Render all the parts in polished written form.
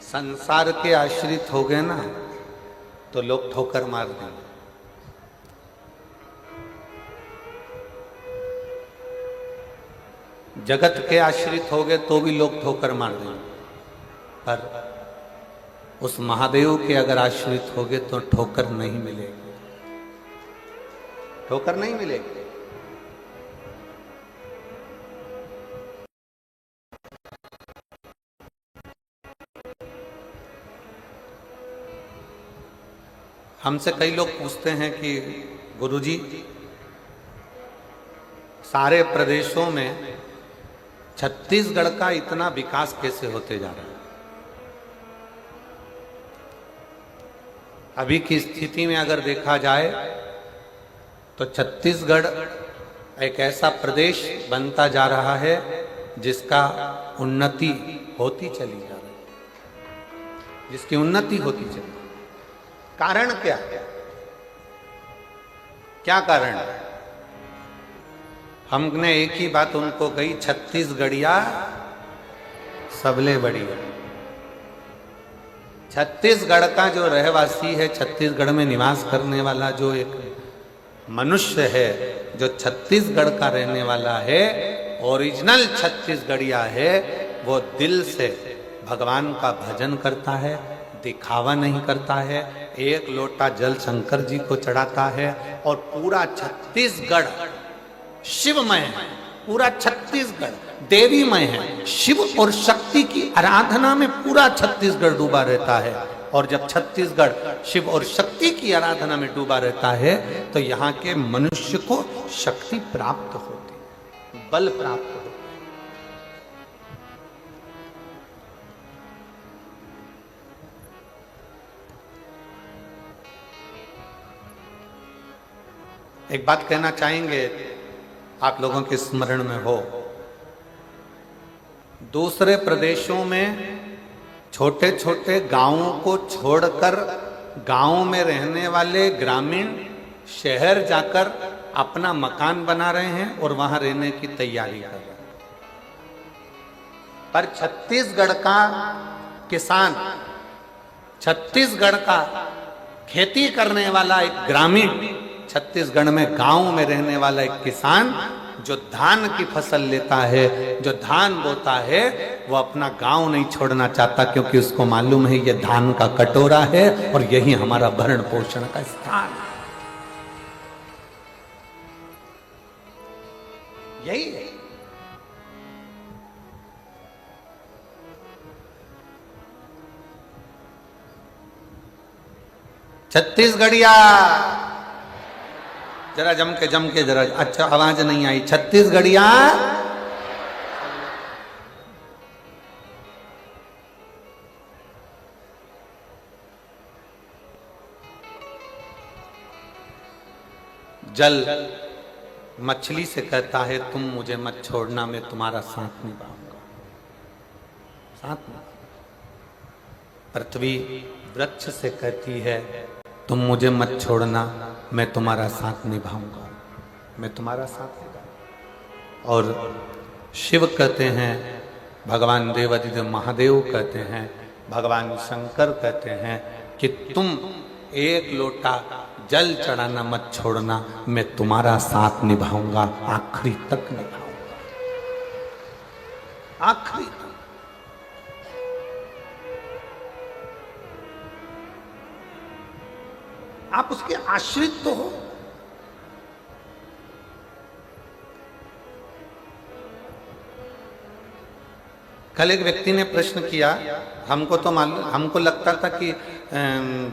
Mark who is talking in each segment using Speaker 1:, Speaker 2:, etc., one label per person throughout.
Speaker 1: संसार के आश्रित हो गए ना तो लोग ठोकर मार देंगे। जगत के आश्रित हो गए तो भी लोग ठोकर मार देंगे, पर उस महादेव के अगर आश्रित हो गए तो ठोकर नहीं मिलेगी, ठोकर नहीं मिलेगी। हमसे कई लोग पूछते हैं कि गुरुजी सारे प्रदेशों में छत्तीसगढ़ का इतना विकास कैसे होते जा रहा है। अभी की स्थिति में अगर देखा जाए तो छत्तीसगढ़ एक ऐसा प्रदेश बनता जा रहा है जिसका उन्नति होती चली जा रही है, जिसकी उन्नति होती चली। कारण क्या, क्या कारण है? हमने एक ही बात उनको कही, छत्तीसगढ़िया सबले बढ़िया। छत्तीसगढ़ का जो रहवासी है, छत्तीसगढ़ में निवास करने वाला जो एक मनुष्य है, जो छत्तीसगढ़ का रहने वाला है, ओरिजिनल छत्तीसगढ़िया है, वो दिल से भगवान का भजन करता है, दिखावा नहीं करता है। एक लोटा जल शंकर जी को चढ़ाता है और पूरा छत्तीसगढ़ शिवमय है, पूरा छत्तीसगढ़ देवीमय है। शिव और शक्ति की आराधना में पूरा छत्तीसगढ़ डूबा रहता है। और जब छत्तीसगढ़ शिव और शक्ति की आराधना में डूबा रहता है तो यहाँ के मनुष्य को शक्ति प्राप्त होती है, बल प्राप्त होता है। एक बात कहना चाहेंगे, आप लोगों के स्मरण में हो, दूसरे प्रदेशों में छोटे छोटे गांवों को छोड़कर गांवों में रहने वाले ग्रामीण शहर जाकर अपना मकान बना रहे हैं और वहां रहने की तैयारी कर रहे हैं। पर छत्तीसगढ़ का किसान, छत्तीसगढ़ का खेती करने वाला एक ग्रामीण, छत्तीसगढ़ में गांव में रहने वाला एक किसान जो धान की फसल लेता है, जो धान बोता है, वो अपना गांव नहीं छोड़ना चाहता, क्योंकि उसको मालूम है ये धान का कटोरा है और यही हमारा भरण पोषण का स्थान है। यही है। छत्तीसगढ़िया जरा जम के जरा, अच्छा आवाज नहीं आई। छत्तीसगढ़िया जल मछली से कहता है तुम मुझे मत छोड़ना, मैं तुम्हारा साथ निभाऊंगा, साथ में। पृथ्वी वृक्ष से कहती है तुम मुझे मत छोड़ना, मैं तुम्हारा साथ निभाऊंगा, मैं तुम्हारा साथ निभाऊंगा। और शिव कहते हैं, भगवान देवादिदेव महादेव कहते हैं, भगवान शंकर कहते हैं कि तुम एक लोटा जल चढ़ाना मत छोड़ना, मैं तुम्हारा साथ निभाऊंगा, आखिरी तक निभाऊंगा, आखिरी तक। आप उसके आश्रित तो हो। कल एक व्यक्ति ने प्रश्न किया, हमको तो मालूम, हमको लगता था कि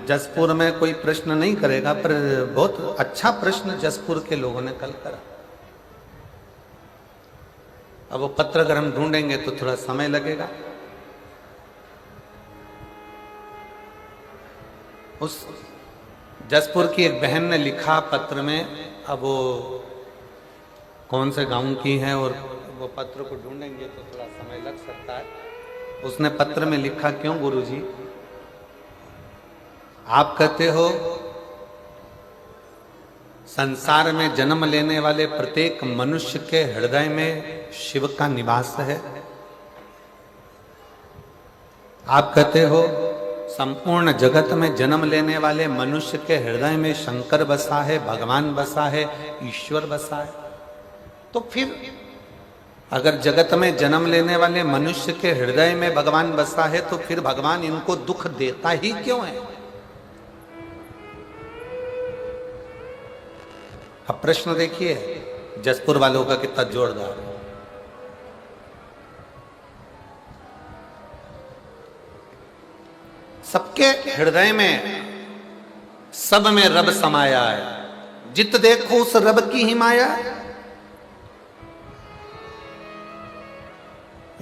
Speaker 1: जसपुर में कोई प्रश्न नहीं करेगा, पर बहुत अच्छा प्रश्न जसपुर के लोगों ने कल करा। अब वो पत्र अगर हम ढूंढेंगे तो थोड़ा समय लगेगा। उस जसपुर की एक बहन ने लिखा पत्र में, अब वो कौन से गांव की है और वो पत्र को ढूंढेंगे तो थोड़ा समय लग सकता है। उसने पत्र में लिखा, क्यों गुरुजी आप कहते हो संसार में जन्म लेने वाले प्रत्येक मनुष्य के हृदय में शिव का निवास है, आप कहते हो संपूर्ण जगत में जन्म लेने वाले मनुष्य के हृदय में शंकर बसा है, भगवान बसा है, ईश्वर बसा है। तो फिर अगर जगत में जन्म लेने वाले मनुष्य के हृदय में भगवान बसा है तो फिर भगवान इनको दुख देता ही क्यों है? अब प्रश्न देखिए जसपुर वालों का कितना जोरदार है। सबके हृदय में सब में रब समाया है, जित देखो उस रब की ही माया।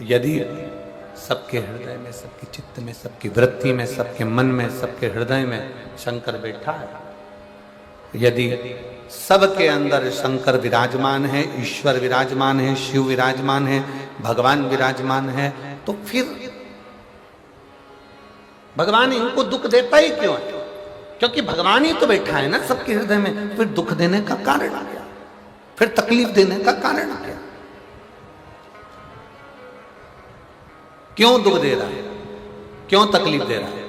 Speaker 1: यदि सबके हृदय में, सबके चित्त में, सबकी वृत्ति में, सबके मन में, सबके हृदय में शंकर बैठा है, यदि सबके अंदर शंकर विराजमान है, ईश्वर विराजमान है, शिव विराजमान है, भगवान विराजमान है, तो फिर भगवान इनको दुख देता ही क्यों है? क्योंकि भगवान ही तो बैठा है ना सबके हृदय में। फिर दुख देने का कारण क्या? फिर तकलीफ देने का कारण क्या? क्यों दुख दे रहा है? क्यों तकलीफ दे रहा है?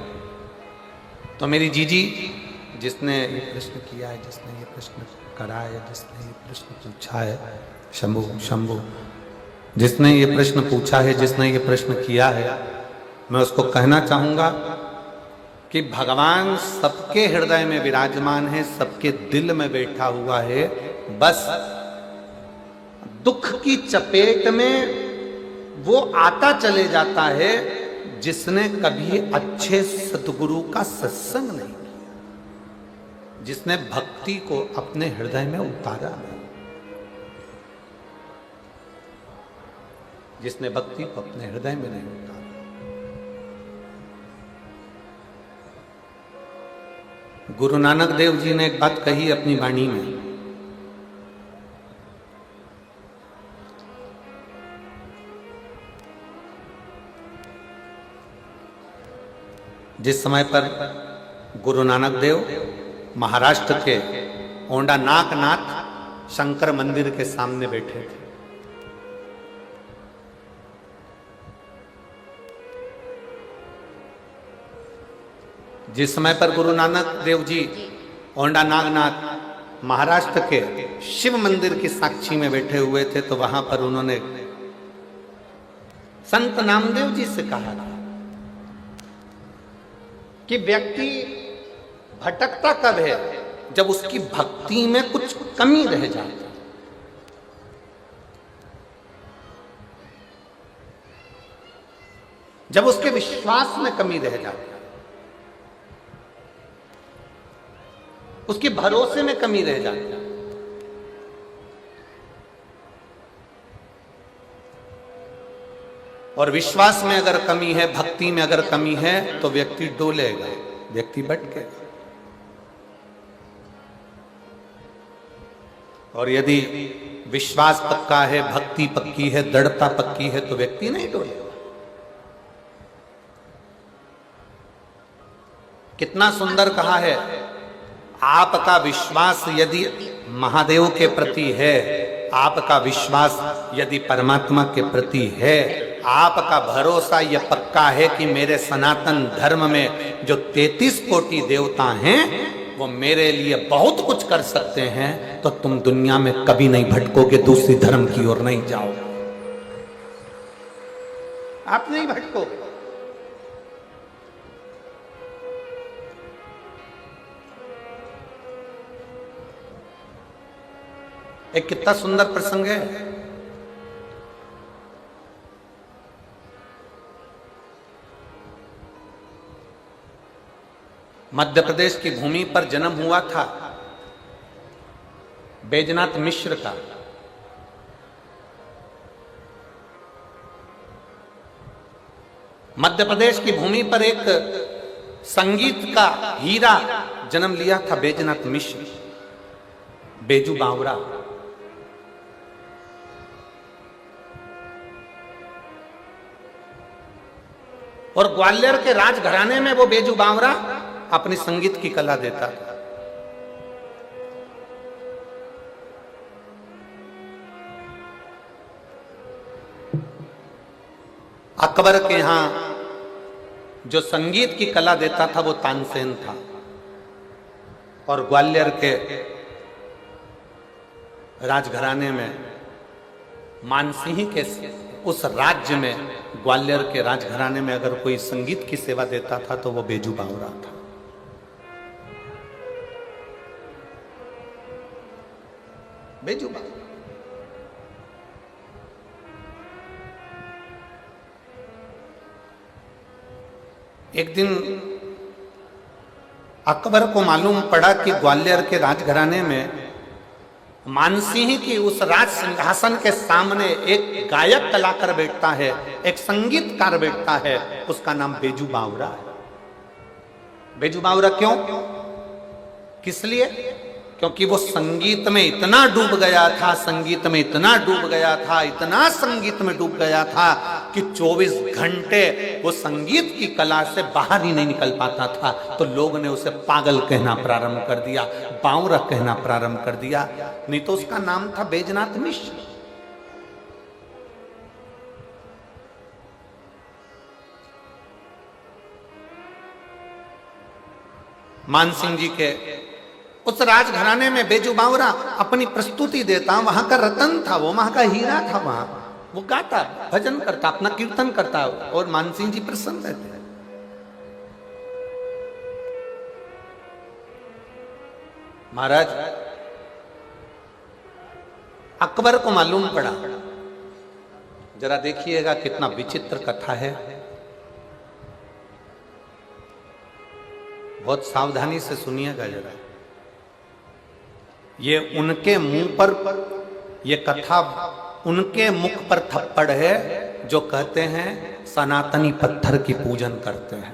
Speaker 1: तो मेरी जीजी जिसने ये प्रश्न किया है, जिसने ये प्रश्न करा है, जिसने ये प्रश्न पूछा है, शंभू जिसने ये प्रश्न पूछा है, जिसने ये प्रश्न किया है, मैं उसको कहना चाहूंगा कि भगवान सबके हृदय में विराजमान है, सबके दिल में बैठा हुआ है। बस दुख की चपेट में वो आता चले जाता है जिसने कभी अच्छे सतगुरु का सत्संग नहीं किया, जिसने भक्ति को अपने हृदय में उतारा नहीं, जिसने भक्ति को अपने हृदय में नहीं उतारा। गुरु नानक देव जी ने एक बात कही अपनी वाणी में, जिस समय पर गुरु नानक देव महाराष्ट्र के ओंडा नागनाथ शंकर मंदिर के सामने बैठे थे, जिस समय पर गुरु नानक देव जी ओंडा नागनाथ महाराष्ट्र के शिव मंदिर की साक्षी में बैठे हुए थे, तो वहां पर उन्होंने संत नामदेव जी से कहा था कि व्यक्ति भटकता कब है? जब उसकी भक्ति में कुछ कमी रह जाती, जब उसके विश्वास में कमी रह जाती, उसके भरोसे में कमी रह जाती। और विश्वास में अगर कमी है, भक्ति में अगर कमी है, तो व्यक्ति डोलेगा, व्यक्ति भटकेगा। और यदि विश्वास पक्का है, भक्ति पक्की है, दृढ़ता पक्की है, तो व्यक्ति नहीं डोलेगा। कितना सुंदर कहा है, आपका विश्वास यदि महादेव के प्रति है, आपका विश्वास यदि परमात्मा के प्रति है, आपका भरोसा यह पक्का है कि मेरे सनातन धर्म में जो 33 कोटि देवता हैं वो मेरे लिए बहुत कुछ कर सकते हैं, तो तुम दुनिया में कभी नहीं भटकोगे, दूसरी धर्म की ओर नहीं जाओगे, आप नहीं भटकोगे। एक कितना सुंदर प्रसंग है। मध्य प्रदेश की भूमि पर जन्म हुआ था बैजनाथ मिश्र का। मध्य प्रदेश की भूमि पर एक संगीत का हीरा जन्म लिया था बैजनाथ मिश्र, बेजू बावरा। और ग्वालियर के राजघराने में वो बेजू बावरा अपनी संगीत की कला देता था। अकबर के यहां जो संगीत की कला देता था वो तानसेन था, और ग्वालियर के राजघराने में मानसिंह के उस राज्य में, ग्वालियर के राजघराने में अगर कोई संगीत की सेवा देता था तो वो बेजू बावरा था। बेजू बावरा। एक दिन अकबर को मालूम पड़ा कि ग्वालियर के राजघराने में मानसिंह की उस राज सिंहासन के सामने एक गायक कलाकार बैठता है, एक संगीतकार बैठता है, उसका नाम बेजू बावरा है। बेजू बावरा क्यों? किस लिए? क्योंकि वो संगीत में इतना डूब गया था, संगीत में इतना डूब गया था, इतना संगीत में डूब गया था कि 24 घंटे वो संगीत की कला से बाहर ही नहीं निकल पाता था। तो लोग ने उसे पागल कहना प्रारंभ कर दिया, बावरा कहना प्रारंभ कर दिया। नहीं तो उसका नाम था बैजनाथ मिश्र। मानसिंह जी के उस राजघराने में बेजू बावरा अपनी प्रस्तुति देता, वहां का रतन था वो, वहां का हीरा था। वहां वो गाता, भजन करता, अपना कीर्तन करता, और मानसिंह जी प्रसन्न रहते। महाराज अकबर को मालूम पड़ा, जरा देखिएगा कितना विचित्र कथा है, बहुत सावधानी से सुनिएगा जरा। ये उनके मुंह पर, ये कथा उनके मुख पर थप्पड़ है जो कहते हैं सनातनी पत्थर की पूजन करते हैं।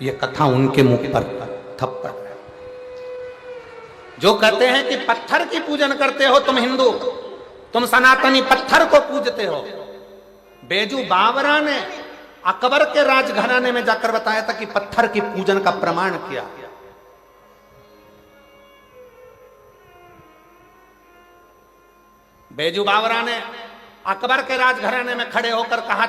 Speaker 1: ये कथा उनके मुख पर थप्पड़ है, जो कहते हैं कि पत्थर की पूजन करते हो तुम हिंदू, तुम सनातनी पत्थर को पूजते हो। बेजू बावरा ने अकबर के राजघराने में जाकर बताया था कि पत्थर की पूजन का प्रमाण किया। बेजू बावरा ने अकबर के राजघराने में खड़े होकर कहा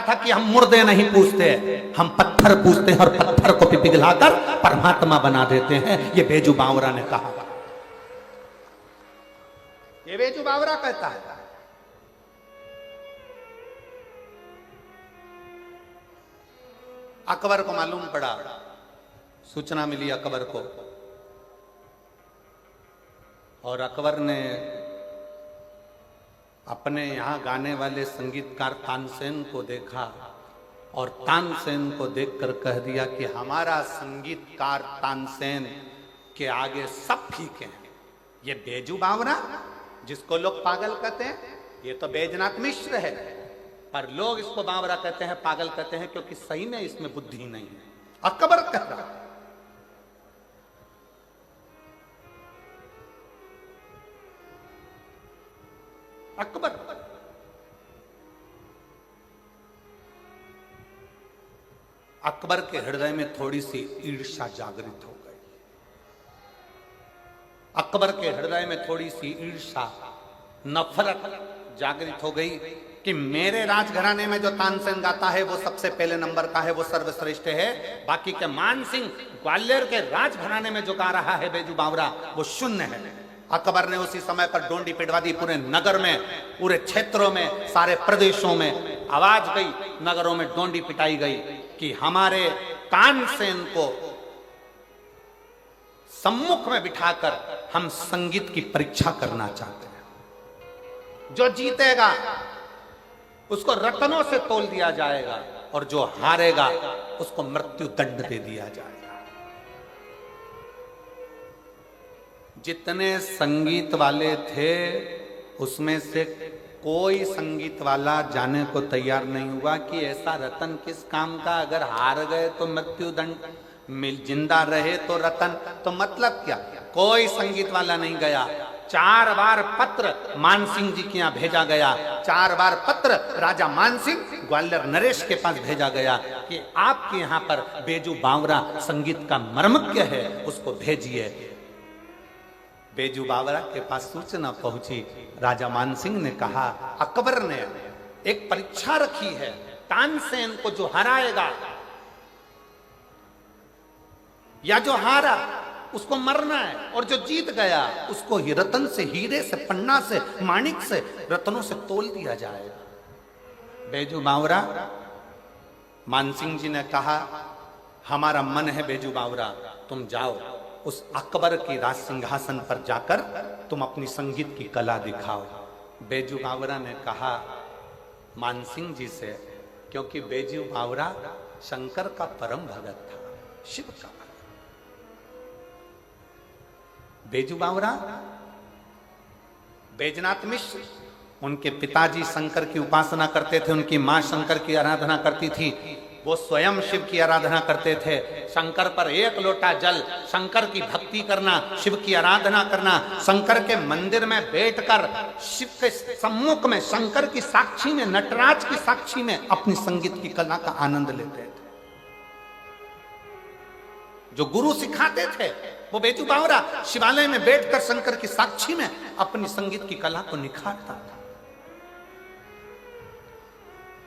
Speaker 1: था कि हम मुर्दे नहीं पूजते, हम पत्थर पूजते हैं और पत्थर को पिघलाकर परमात्मा बना देते हैं। ये बेजू बावरा ने कहा, ये बेजू बावरा कहता है। अकबर को मालूम पड़ा, सूचना मिली अकबर को, और अकबर ने अपने यहां गाने वाले संगीतकार तानसेन को देखा, और तानसेन को देखकर कह दिया कि हमारा संगीतकार तानसेन के आगे सब फीके हैं। ये बेजू बावरा जिसको लोग पागल कहते हैं, ये तो बैजनाथ मिश्र है, पर लोग इसको बावरा कहते हैं, पागल कहते हैं, क्योंकि सही में इसमें बुद्धि नहीं है। अकबर कह रहा है। अकबर अकबर के हृदय में थोड़ी सी ईर्ष्या जागृत हो गई। अकबर के हृदय में थोड़ी सी ईर्ष्या, नफरत जागृत हो गई कि मेरे राजघराने में जो तानसेन गाता है वो सबसे पहले नंबर का है, वो सर्वश्रेष्ठ है। बाकी के मानसिंह ग्वालियर के राजघराने में जो गा रहा है बेजू बावरा, वो शून्य है। अकबर ने उसी समय पर डोंडी पिटवा दी। पूरे नगर में, पूरे क्षेत्रों में, सारे प्रदेशों में आवाज गई, नगरों में डोंडी पिटाई गई कि हमारे तानसेन को सम्मुख में बिठाकर हम संगीत की परीक्षा करना चाहते हैं। जो जीतेगा उसको रत्नों से तोल दिया जाएगा, और जो हारेगा उसको मृत्यु दंड दे दिया जाएगा। जितने संगीत वाले थे उसमें से कोई संगीत वाला जाने को तैयार नहीं हुआ कि ऐसा रतन किस काम का, अगर हार गए तो मृत्यु दंड, जिंदा रहे तो रतन, तो मतलब क्या। कोई संगीत वाला नहीं गया। 4 बार पत्र मानसिंह जी के यहाँ भेजा गया, 4 बार पत्र राजा मानसिंह ग्वालियर नरेश के पास भेजा गया कि आपके यहाँ पर बेजू बावरा संगीत का मर्मज्ञ है, उसको भेजिए। बेजू बावरा के पास सूचना पहुंची। राजा मानसिंह ने कहा, अकबर ने एक परीक्षा रखी है, तानसेन को जो हराएगा या जो हारा उसको मरना है, और जो जीत गया उसको रतन से, हीरे से, पन्ना से, माणिक से, रत्नों से तोल दिया जाएगा। बेजू बावरा, मानसिंह जी ने कहा हमारा मन है बेजू बावरा, तुम जाओ उस अकबर की राज सिंहासन पर जाकर तुम अपनी संगीत की कला दिखाओ। बेजू बावरा ने कहा मानसिंह जी से, क्योंकि बेजू बावरा शंकर का परम भगत था, शिव का भगत। बेजू बावरा, बैजनाथ मिश्र, उनके पिताजी शंकर की उपासना करते थे, उनकी मां शंकर की आराधना करती थी, वो स्वयं शिव की आराधना करते थे। शंकर पर एक लोटा जल, शंकर की भक्ति करना, शिव की आराधना करना, शंकर के मंदिर में बैठकर शिव के सम्मुख में, शंकर की साक्षी में, नटराज की साक्षी में अपनी संगीत की कला का आनंद लेते थे। जो गुरु सिखाते थे वो बेजू बावरा शिवालय में बैठकर शंकर की साक्षी में अपनी संगीत की कला को निखारता था,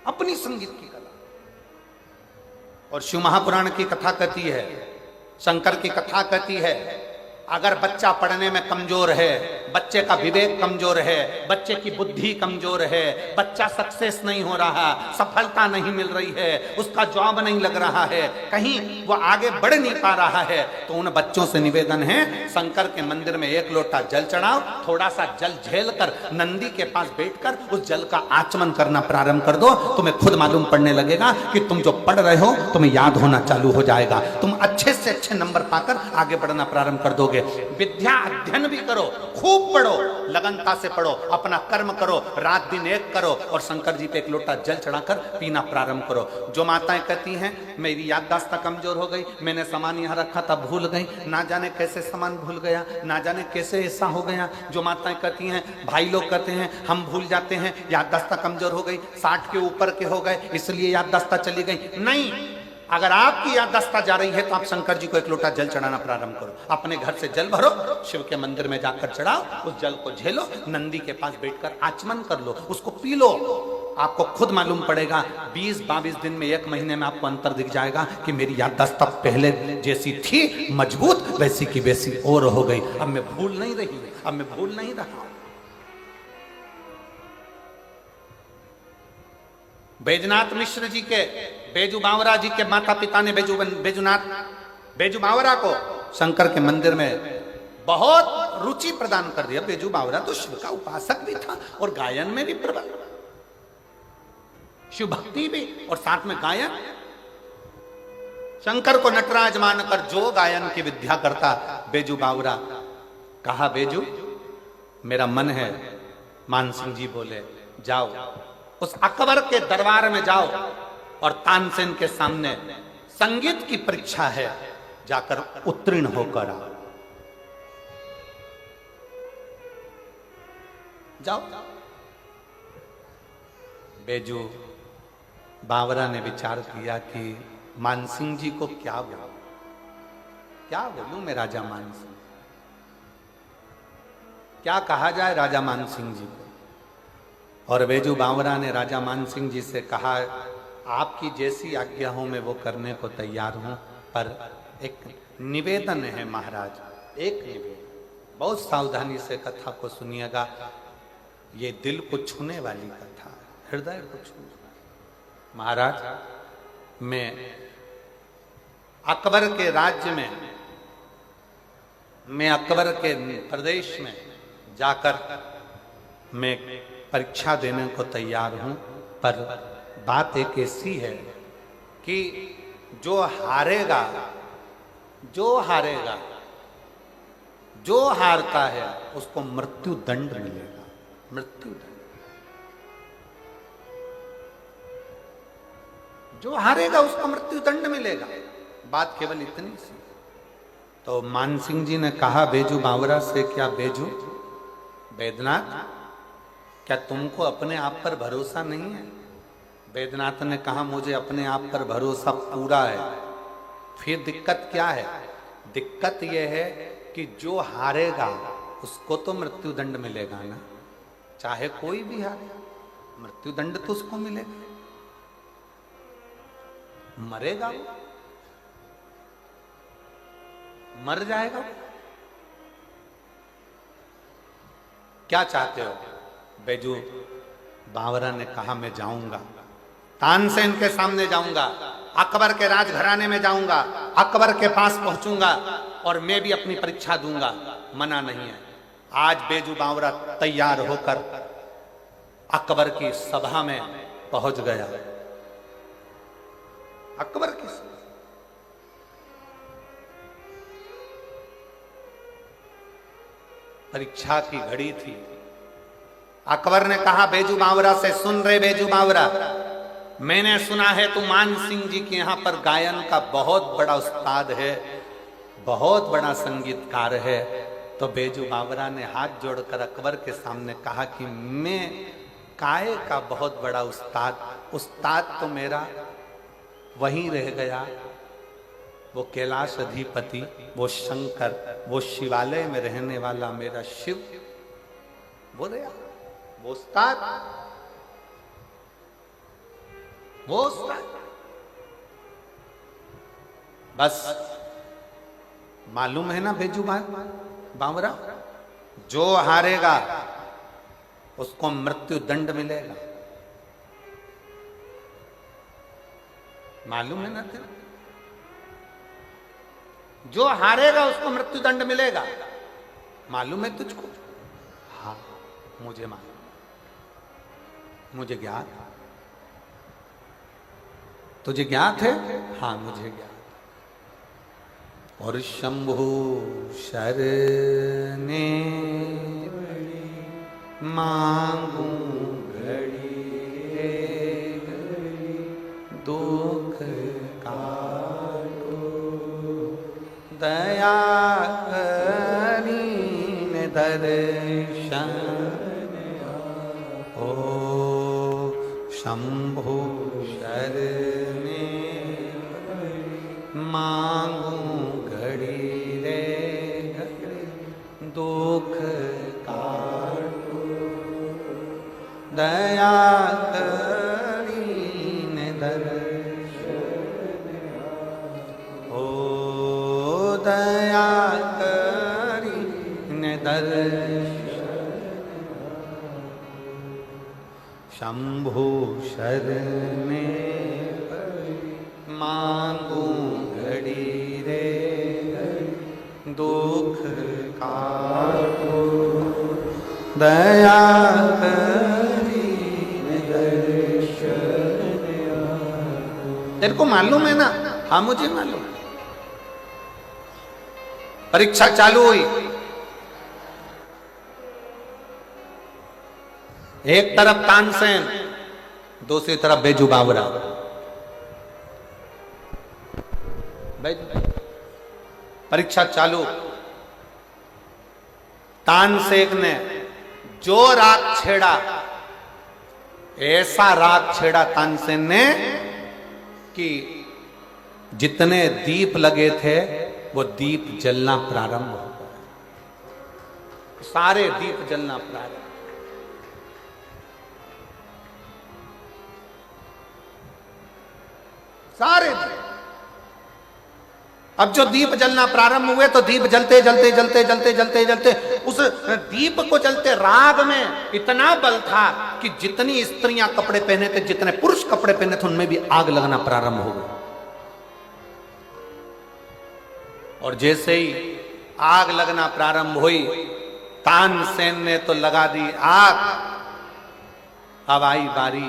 Speaker 1: अपनी संगीत की कला। और शिव महापुराण की कथा कहती है, शंकर की कथा कहती है, अगर बच्चा पढ़ने में कमजोर है, बच्चे का विवेक कमजोर है, बच्चे की बुद्धि कमजोर है, बच्चा सक्सेस नहीं हो रहा, सफलता नहीं मिल रही है, उसका जॉब नहीं लग रहा है, कहीं वो आगे बढ़ नहीं पा रहा है, तो उन बच्चों से निवेदन है शंकर के मंदिर में एक लोटा जल चढ़ाओ, थोड़ा सा जल झेल कर नंदी के पास बैठकर उस जल का आचमन करना प्रारंभ कर दो। तुम्हें खुद मालूम पड़ने लगेगा कि तुम जो पढ़ रहे हो तुम्हें याद होना चालू हो जाएगा, तुम अच्छे से अच्छे नंबर पाकर आगे बढ़ना प्रारंभ कर दोगे। विद्या अध्ययन भी करो, खूब पढ़ो, लगनता से पढ़ो, अपना कर्म करो, रात दिन एक करो, और शंकर जी पे एक लोटा जल चढ़ाकर पीना प्रारंभ करो। जो माताएं कहती हैं मेरी याददाश्त कमजोर हो गई, मैंने सामान यहाँ रखा था भूल गई, ना जाने कैसे सामान भूल गया, ना जाने कैसे ऐसा हो गया। जो माताएं कहती हैं, भाई लोग कहते हैं हम भूल जाते हैं, याददाश्त कमजोर हो गई, 60 के ऊपर के हो गए इसलिए याददाश्त चली गई, नहीं, अगर आपकी याददाश्त जा रही है तो आप शंकर जी को एक लोटा जल चढ़ाना प्रारंभ करो, अपने घर से जल भरो, शिव के मंदिर में जाकर चढ़ाओ, उस जल को झेलो, नंदी के पास बैठकर आचमन कर लो, उसको पी लो। आपको खुद मालूम पड़ेगा 20-22 दिन में, 1 महीने में आपको अंतर दिख जाएगा कि मेरी याददाश्त पहले जैसी थी मजबूत, वैसी की वैसी और हो गई, अब मैं भूल नहीं रही, अब मैं भूल नहीं रहा। बैजनाथ मिश्र जी के, बेजू बावरा जी के माता पिता ने बेजू बावरा को शंकर के मंदिर में बहुत रुचि प्रदान कर दिया। बेजू बावरा तो शिव का उपासक भी था और गायन में भी प्रबल, शिव भक्ति भी और साथ में गायन। शंकर को नटराज मानकर जो गायन की विद्या करता बेजू बावरा, कहा बेजू मेरा मन है। मानसिंह जी बोले जाओ उस अकबर के दरबार में जाओ और तानसेन के सामने संगीत की परीक्षा है, जाकर उत्तीर्ण होकर आओ, जाओ। बेजू बावरा ने विचार किया कि मानसिंह जी को क्या बोलूं, क्या बोलूं मैं राजा मानसिंह, क्या कहा जाए राजा मानसिंह जी को। और बेजू बावरा ने राजा मानसिंह जी से कहा आपकी जैसी आज्ञा हो मैं वो करने को तैयार हूं, पर एक निवेदन है महाराज, एक निवेदन, बहुत सावधानी से कथा को सुनिएगा, ये दिल को छूने वाली कथा, हृदय को छूने वाली। महाराज मैं अकबर के राज्य में, मैं अकबर के प्रदेश में जाकर मैं परीक्षा देने को तैयार हूं, पर बात एक ऐसी है कि जो हारेगा, जो हारेगा, जो हारता है उसको मृत्यु दंड मिलेगा, मृत्यु दंड। जो हारेगा उसको मृत्यु दंड मिलेगा, बात केवल इतनी सी। तो मानसिंह जी ने कहा बेजू बावरा से, क्या बेजू बैद्यनाथ क्या तुमको अपने आप पर भरोसा नहीं है? बैद्यनाथ ने कहा मुझे अपने आप पर भरोसा पूरा है। फिर दिक्कत क्या है? दिक्कत यह है कि जो हारेगा उसको तो मृत्यु दंड मिलेगा ना, चाहे कोई भी हारे, मृत्यु दंड तो उसको मिलेगा, मरेगा वो। मर जाएगा। क्या चाहते हो? बैजू बावरा ने कहा मैं जाऊंगा, तानसेन के सामने जाऊंगा, अकबर के राजघराने में जाऊंगा, अकबर के पास पहुंचूंगा और मैं भी अपनी परीक्षा दूंगा। मना नहीं है। आज बैजू बावरा तैयार होकर अकबर की सभा में पहुंच गया। अकबर की परीक्षा की घड़ी थी। अकबर ने कहा बैजू बावरा से, सुन रहे बैजू बावरा, मैंने सुना है तू मान सिंह जी के यहां पर गायन का बहुत बड़ा उस्ताद है, बहुत बड़ा संगीतकार है। तो बैजू बावरा ने हाथ जोड़कर अकबर के सामने कहा कि मैं काय का बहुत बड़ा उस्ताद तो मेरा वहीं रह गया, वो कैलाश अधिपति, वो शंकर, वो शिवालय में रहने वाला मेरा शिव, वो रहा, वो उस्ताद, वो उस्ताद। बस मालूम है ना बैजू बावरा, जो हारेगा उसको मृत्यु दंड मिलेगा। मालूम है ना तेरा? जो हारेगा उसको मृत्यु दंड मिलेगा। मालूम है तुझको? हाँ मुझे मालूम, मुझे ज्ञात। तुझे ज्ञात है? हाँ मुझे ज्ञात। और शंभु शरणे मांगू घड़ी दुख काटो, दया करीन दर्शन ओ शंभु शरणे मांगू घड़ी रे घड़ी दुख काटो, दया करीन दर्शन ओ दया करीन दर्शन शंभु शरणे मांगू घड़ी रे दुख काटो, दया करीन दर्शन। तेरे को मालूम है ना? हाँ मुझे मालूम। परीक्षा चालू हुई। एक तरफ तानसेन, दूसरी तरफ बैजू बावरा। परीक्षा चालू। तानसेन ने जो राग छेड़ा, ऐसा राग छेड़ा तानसेन ने कि जितने दीप लगे थे वो दीप जलना प्रारंभ हो गए। सारे दीप जलना प्रारंभ। सारे दीप। अब जो दीप जलना प्रारंभ हुए तो दीप जलते जलते जलते जलते जलते जलते उस दीप को जलते राग में इतना बल था कि जितनी स्त्रियां कपड़े पहने थे, जितने पुरुष कपड़े पहने थे, उनमें भी आग लगना प्रारंभ हो गई। और जैसे ही आग लगना प्रारंभ हुई, तानसेन ने तो लगा दी आग। अब आई बारी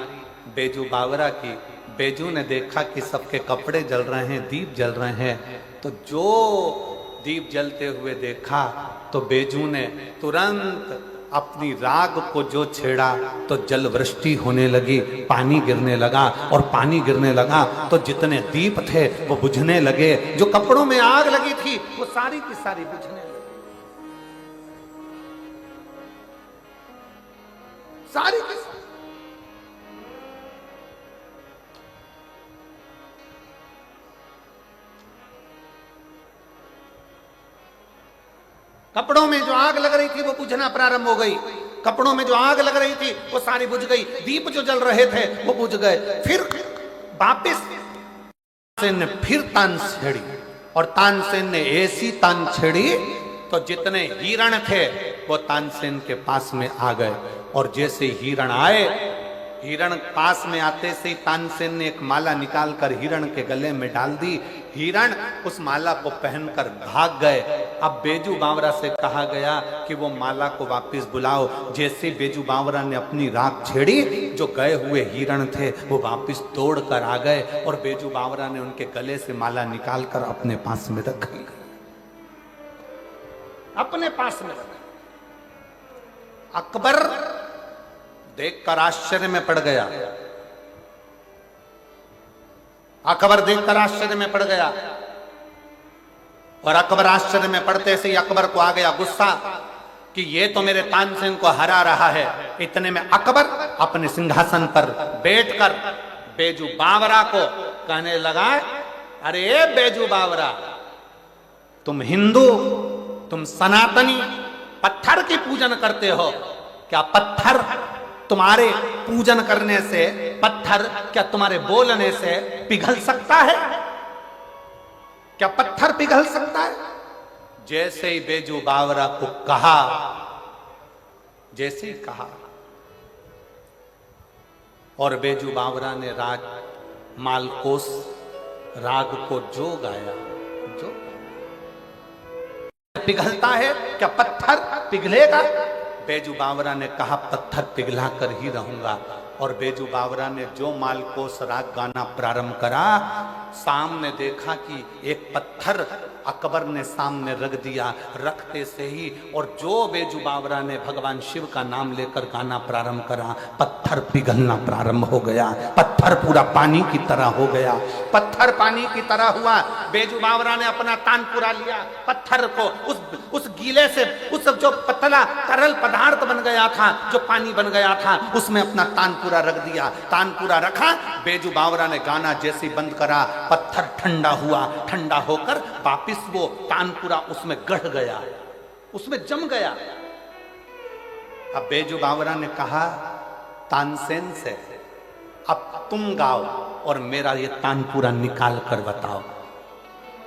Speaker 1: बैजू बावरा की। बैजू ने देखा कि सबके कपड़े जल रहे हैं, दीप जल रहे हैं, तो जो दीप जलते हुए देखा तो बैजू ने तुरंत अपनी राग को जो छेड़ा तो जल वृष्टि होने लगी, पानी गिरने लगा। और पानी गिरने लगा तो जितने दीप थे वो बुझने लगे। जो कपड़ों में आग लगी थी वो सारी की सारी बुझने लगी, सारी की सारी। कपड़ों में जो आग लग रही थी वो बुझना प्रारंभ हो गई। कपड़ों में जो आग लग रही थी वो सारी बुझ गई। दीप जो जल रहे थे वो बुझ गए। फिर वापिस ने फिर तान छेड़ी। और तानसेन ने ऐसी तान छेड़ी तो जितने हिरण थे वो तानसेन के पास में आ गए। और जैसे हिरण आए, हिरण पास में आते से ही तानसेन ने एक माला निकालकर हिरण के गले में डाल दी। हिरण उस माला को पहनकर भाग गए। अब बेजू बावरा से कहा गया कि वो माला को वापस बुलाओ। जैसे बेजू बावरा ने अपनी राख छेड़ी, जो गए हुए हिरण थे वो वापस दौड़ कर आ गए और बेजू बावरा ने उनके गले से माला निकालकर अपने पास में रख ली, अपने पास में रखा। अकबर देखकर आश्चर्य में पड़ गया। अकबर देखकर आश्चर्य में पड़ गया और अकबर आश्चर्य में पड़ते से ही अकबर को आ गया गुस्सा कि ये तो मेरे तानसेन को हरा रहा है। इतने में अकबर अपने सिंहासन पर बैठकर बेजू बावरा को कहने लगा, अरे बेजू बावरा, तुम हिंदू, तुम सनातनी पत्थर की पूजन करते हो। क्या पत्थर तुम्हारे पूजन करने से, पत्थर क्या तुम्हारे बोलने से पिघल सकता है? क्या पत्थर पिघल सकता है? जैसे ही बेजू बावरा को कहा, जैसे ही कहा, और बेजू बावरा ने राग मालकोस राग को जो गाया, जो पिघलता है, क्या पत्थर पिघलेगा? बेजू बावरा ने कहा, पत्थर पिघला कर ही रहूंगा। और बेजू बावरा ने जो मालकोस राग गाना प्रारंभ करा, सामने देखा कि एक पत्थर अकबर ने सामने रख दिया। रखते से ही और जो बेजू बावरा ने भगवान शिव का नाम लेकर गाना प्रारंभ करा, पत्थर पिघलना प्रारंभ हो गया। पत्थर पूरा पानी की तरह हो गया। पत्थर पानी की तरह हुआ। बेजू बावरा ने अपना तानपुरा लिया, पत्थर को उस गीले से, उस जो पतला तरल पदार्थ बन गया था, जो पानी बन गया था, उसमें अपना तानपुरा रख दिया। तानपुरा रखा, बेजू बावरा ने गाना जैसे बंद करा, पत्थर ठंडा हुआ। ठंडा होकर वापिस वो तानपुरा उसमें गढ़ गया, उसमें जम गया। अब बेजू बावरा ने कहा तानसेन से, अब तुम गाओ और मेरा ये तानपुरा निकाल कर बताओ।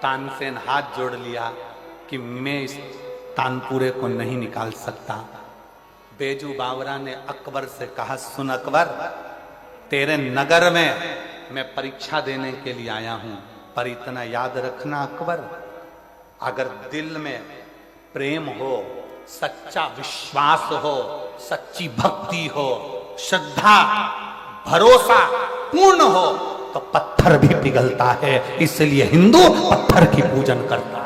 Speaker 1: तानसेन हाथ जोड़ लिया कि मैं इस तानपुरे को नहीं निकाल सकता। बेजू बावरा ने अकबर से कहा, सुन अकबर, तेरे नगर में मैं परीक्षा देने के लिए आया हूं, पर इतना याद रखना अकबर, अगर दिल में प्रेम हो, सच्चा विश्वास हो, सच्ची भक्ति हो, श्रद्धा भरोसा पूर्ण हो, तो पत्थर भी पिघलता है। इसलिए हिंदू पत्थर की पूजन करता है।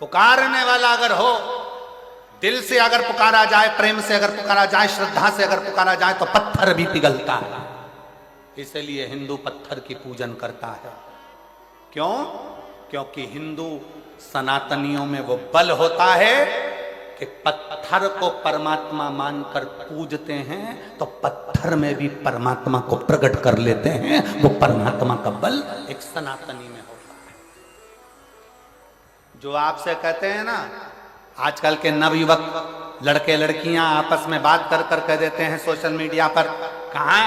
Speaker 1: पुकारने वाला अगर हो, दिल से अगर पुकारा जाए, प्रेम से अगर पुकारा जाए, श्रद्धा से अगर पुकारा जाए, तो पत्थर भी पिघलता है। इसलिए हिंदू पत्थर की पूजन करता है। क्यों? क्योंकि हिंदू सनातनियों में वो बल होता है कि पत्थर को परमात्मा मानकर पूजते हैं, तो पत्थर में भी परमात्मा को प्रकट कर लेते हैं। वो परमात्मा का बल एक सनातनी में होता है। जो आपसे कहते हैं ना, आजकल के नवयुवक लड़के लड़कियां आपस में बात कर कर कह देते हैं सोशल मीडिया पर, कहां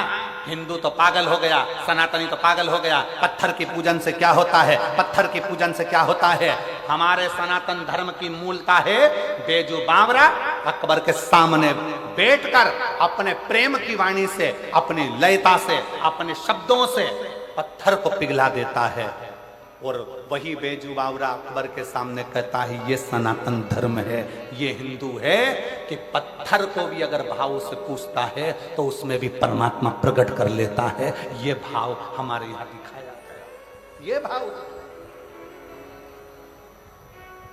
Speaker 1: हिंदू तो पागल हो गया, सनातनी तो पागल हो गया, पत्थर की पूजन से क्या होता है, पत्थर की पूजन से क्या होता है। हमारे सनातन धर्म की मूलता है, बेजू बावरा अकबर के सामने बैठकर अपने प्रेम की वाणी से, अपनी लयता से, अपने शब्दों से पत्थर को पिघला देता है। और वही बेजू बावरा अकबर के सामने कहता है, ये सनातन धर्म है, ये हिंदू है, कि पत्थर को भी अगर भाव से पूछता है तो उसमें भी परमात्मा प्रकट कर लेता है। ये भाव हमारे यहां दिखाया गया। ये भाव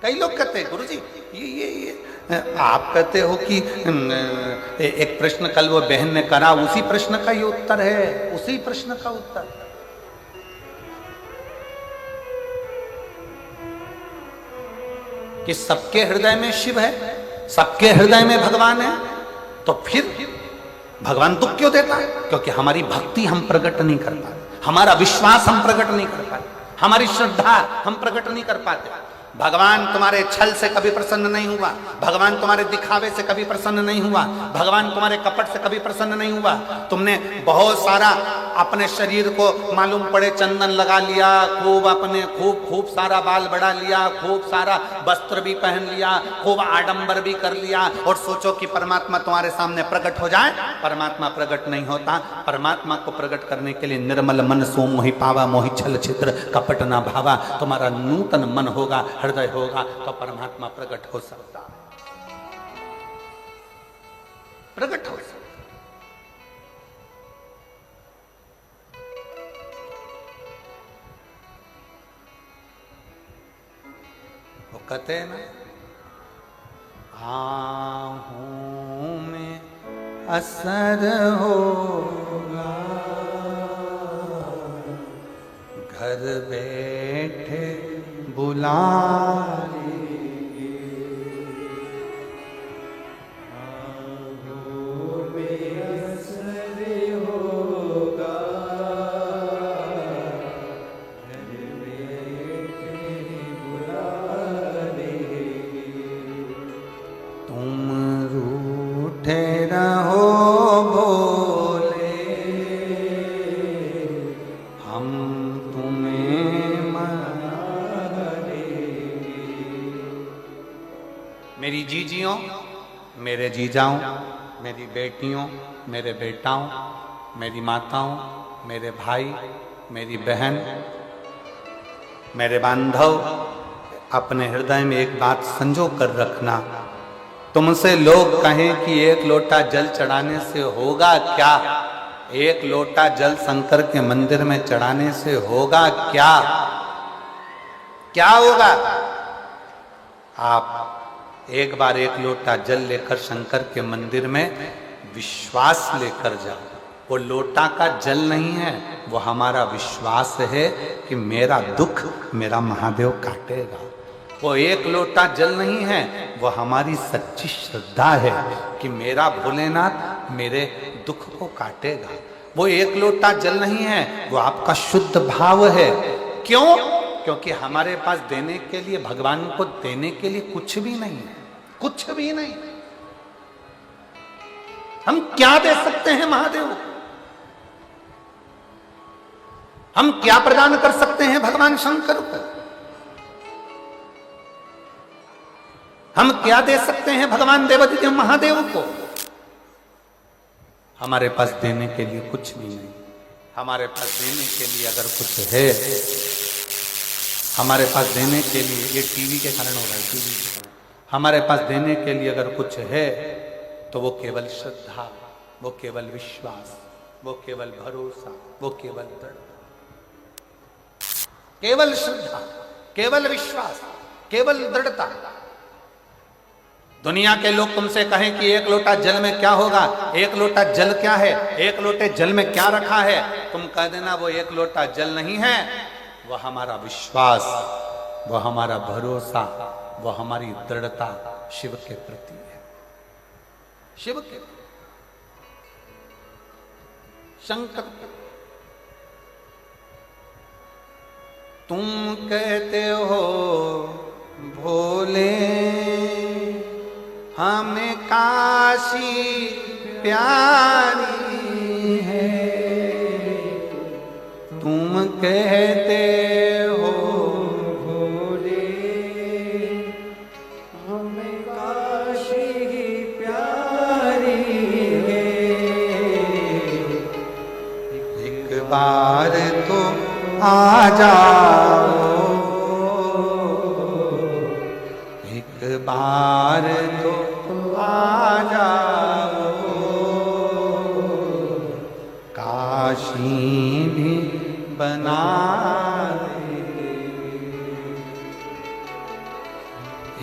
Speaker 1: कई लोग कहते हैं, गुरुजी ये आप कहते हो कि एक प्रश्न कल वो बहन ने करा, उसी प्रश्न का ही उत्तर है, उसी प्रश्न का उत्तर। कि सबके हृदय में शिव है, सबके हृदय में भगवान है, तो फिर भगवान दुख क्यों देता है? क्योंकि हमारी भक्ति हम प्रकट नहीं कर पाते, हमारा विश्वास हम प्रकट नहीं कर पाते, हमारी श्रद्धा हम प्रकट नहीं कर पाते। भगवान तुम्हारे छल से कभी प्रसन्न नहीं हुआ, भगवान तुम्हारे दिखावे से कभी प्रसन्न नहीं हुआ, भगवान तुम्हारे कपट से कभी प्रसन्न नहीं हुआ। तुमने बहुत सारा अपने शरीर को मालूम पड़े चंदन लगा लिया, खूब अपने खूब सारा बाल बढ़ा लिया, खूब सारा वस्त्र भी पहन लिया, खूब आडंबर भी कर लिया और सोचो कि परमात्मा तुम्हारे सामने प्रकट हो जाए। परमात्मा प्रकट नहीं होता। परमात्मा को प्रकट करने के लिए निर्मल मन सो मोहि पावा, मोहि छल छिद्र कपट ना भावा। तुम्हारा नूतन मन होगा, हृदय होगा, तो परमात्मा प्रकट हो सकता है, प्रकट हो सकता। वो कहते हैं ना, आहूं में असर होगा, घर बैठे बुला लेंगे, आहों में असर होगा, घर बैठे बुला लेंगे। तुम रूठे रहो भोले, हम मेरी जीजियों, मेरे जीजाओं, मेरी बेटियों, मेरे बेटाओं, मेरी माताओं, मेरे भाई, मेरी बहन, मेरे बांधव, अपने हृदय में एक बात संजो कर रखना। तुमसे लोग कहें कि एक लोटा जल चढ़ाने से होगा क्या, एक लोटा जल शंकर के मंदिर में चढ़ाने से होगा क्या, क्या होगा? आप एक बार एक लोटा जल लेकर शंकर के मंदिर में विश्वास लेकर जाओ। वो लोटा का जल नहीं है, वो हमारा विश्वास है कि मेरा दुख मेरा महादेव काटेगा। वो एक लोटा जल नहीं है, वो हमारी सच्ची श्रद्धा है कि मेरा भोलेनाथ मेरे दुख को काटेगा। वो एक लोटा जल नहीं है, वो आपका शुद्ध भाव है। क्यों? क्योंकि हमारे पास देने के लिए, भगवान को देने के लिए कुछ भी नहीं है, कुछ भी नहीं। हम क्या दे सकते हैं महादेव को? हम क्या प्रदान कर सकते हैं भगवान शंकर को? हम क्या दे सकते हैं भगवान देवादिदेव महादेव को? हमारे पास देने के लिए कुछ भी नहीं। हमारे पास देने के लिए अगर कुछ है, हमारे पास देने के लिए, ये टीवी के कारण हो रहा है, टीवी के कारण, हमारे पास देने के लिए अगर कुछ है तो वो केवल श्रद्धा, वो केवल विश्वास, वो केवल भरोसा, वो केवल दृढ़ता, केवल श्रद्धा, केवल विश्वास, केवल दृढ़ता। दुनिया के लोग तुमसे कहें कि एक लोटा जल में क्या होगा, एक लोटा जल क्या है, एक लोटे जल में क्या रखा है, तुम कह देना वो एक लोटा जल नहीं है, वो हमारा विश्वास, वो हमारा भरोसा, वो हमारी दृढ़ता शिव के प्रति है। शिव के, शंकर, तुम कहते हो भोले हमें काशी प्यारी है, तुम कहते हो भोले हमें काशी प्यारी है, एक बार तो आ जाओ, एक बार तो आ जाओ, काशी भी बना दे,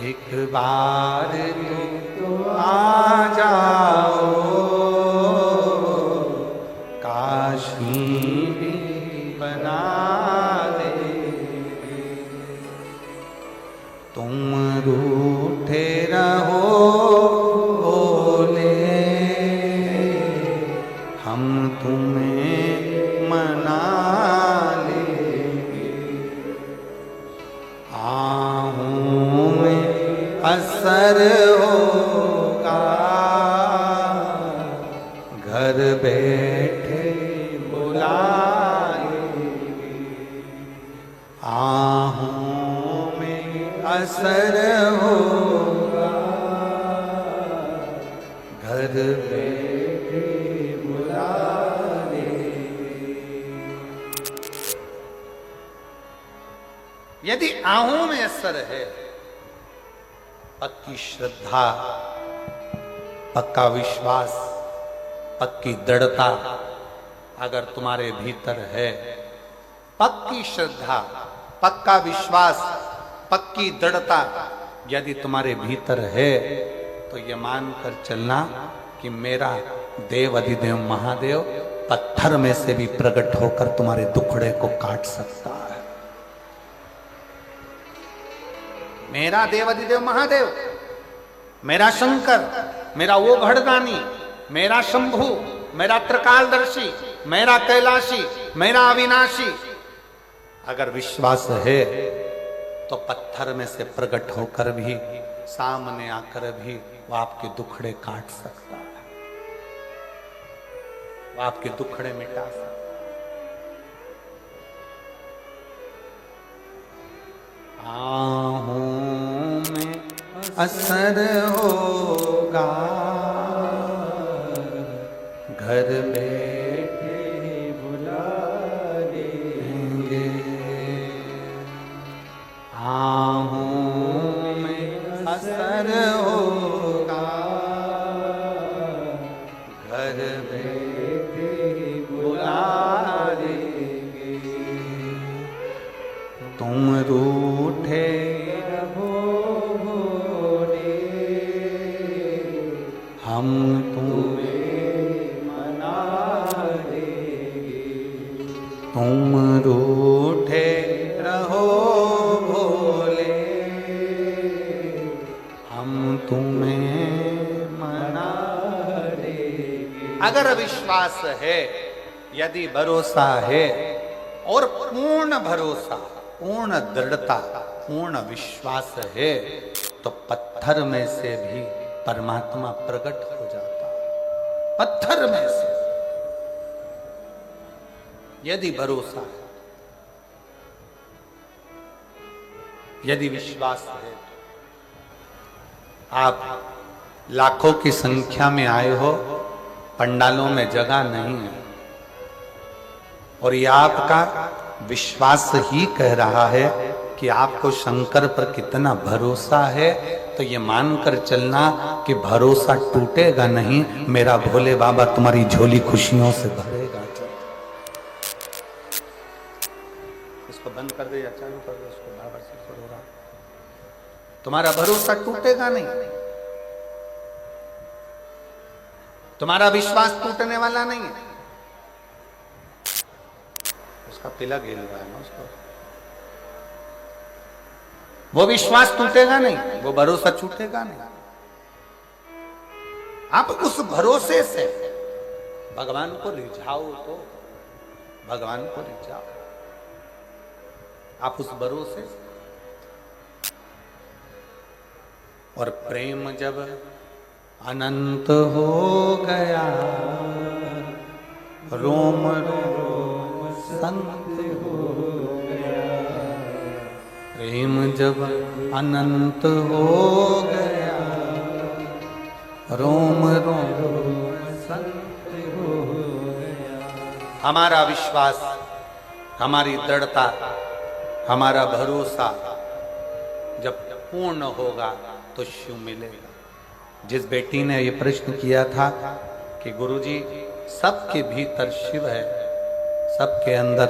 Speaker 1: एक बार तो आ जाओ, काशी भी बना दे, तुम रूठे रहो भोले, हम तुम्हें मना लेंगे, आहूं असर होगा, घर बैठे बुलाएंगे, आहों में असर होगा, घर बैठे बुलाएंगे। यदि आहों में असर है, पक्की श्रद्धा, पक्का विश्वास, पक्की दृढ़ता अगर तुम्हारे भीतर है, पक्की श्रद्धा, पक्का विश्वास, पक्की दृढ़ता यदि तुम्हारे भीतर है, तो ये मानकर चलना कि मेरा देव अधिदेव महादेव पत्थर में से भी प्रकट होकर तुम्हारे दुखड़े को काट सकता है। मेरा देव अधिदेव महादेव, मेरा शंकर, मेरा वो भड़दानी, मेरा शंभु, मेरा त्रिकालदर्शी, मेरा कैलाशी, मेरा अविनाशी, अगर विश्वास है तो पत्थर में से प्रकट होकर भी, सामने आकर भी वो आपके दुखड़े काट सकता है, वो आपके दुखड़े मिटा सकता है। आहों में असर होगा, घर बैठे बुला लेंगे, आहों में असर होगा, घर बैठे बुला लेंगे। तुम रूठे रहो भोले, हम तुम्हें मना देंगे। तुम रूठे रहो भोले, हम तुम्हें मना देंगे। अगर विश्वास है, यदि भरोसा है, और पूर्ण भरोसा, पूर्ण दृढ़ता, पूर्ण विश्वास है, तो पत्थर में से भी परमात्मा प्रकट हो जाता है। पत्थर में से यदि भरोसा है, यदि विश्वास है। आप लाखों की संख्या में आए हो, पंडालों में जगह नहीं है, और ये आपका विश्वास ही कह रहा है कि आपको शंकर पर कितना भरोसा है, तो ये मानकर चलना कि भरोसा टूटेगा नहीं, मेरा भोले बाबा तुम्हारी झोली खुशियों से भरेगा। इसको बंद कर दे या चालू कर दे, इसको बराबर से करो। तुम्हारा भरोसा टूटेगा नहीं, तुम्हारा विश्वास टूटने वाला नहीं है। उसका पिला गिर रहा है ना, उसको वो विश्वास टूटेगा नहीं, वो भरोसा छूटेगा नहीं। आप उस भरोसे से भगवान को रिझाओ, तो भगवान को रिझाओ। आप उस भरोसे से, और प्रेम जब अनंत हो गया, रोम रोम संत हो गया। प्रेम जब अनंत हो गया, रोम रोम संत हो गया। हमारा विश्वास, हमारी दृढ़ता, हमारा भरोसा जब पूर्ण होगा तो शिव मिलेगा। जिस बेटी ने ये प्रश्न किया था कि गुरुजी सबके भीतर शिव है, सबके अंदर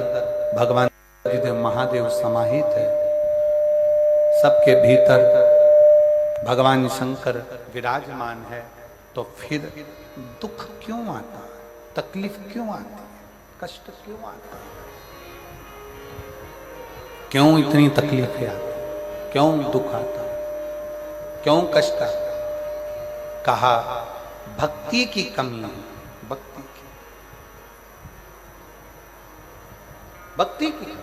Speaker 1: भगवान महादेव समाहित है, सबके भीतर भगवान शंकर विराजमान है, तो फिर दुख क्यों आता है, तकलीफ क्यों आती है, कष्ट क्यों आता है, क्यों इतनी तकलीफें आती, क्यों दुख आता, क्यों कष्ट आता? कहा भक्ति की कमी है, भक्ति की, भक्ति की।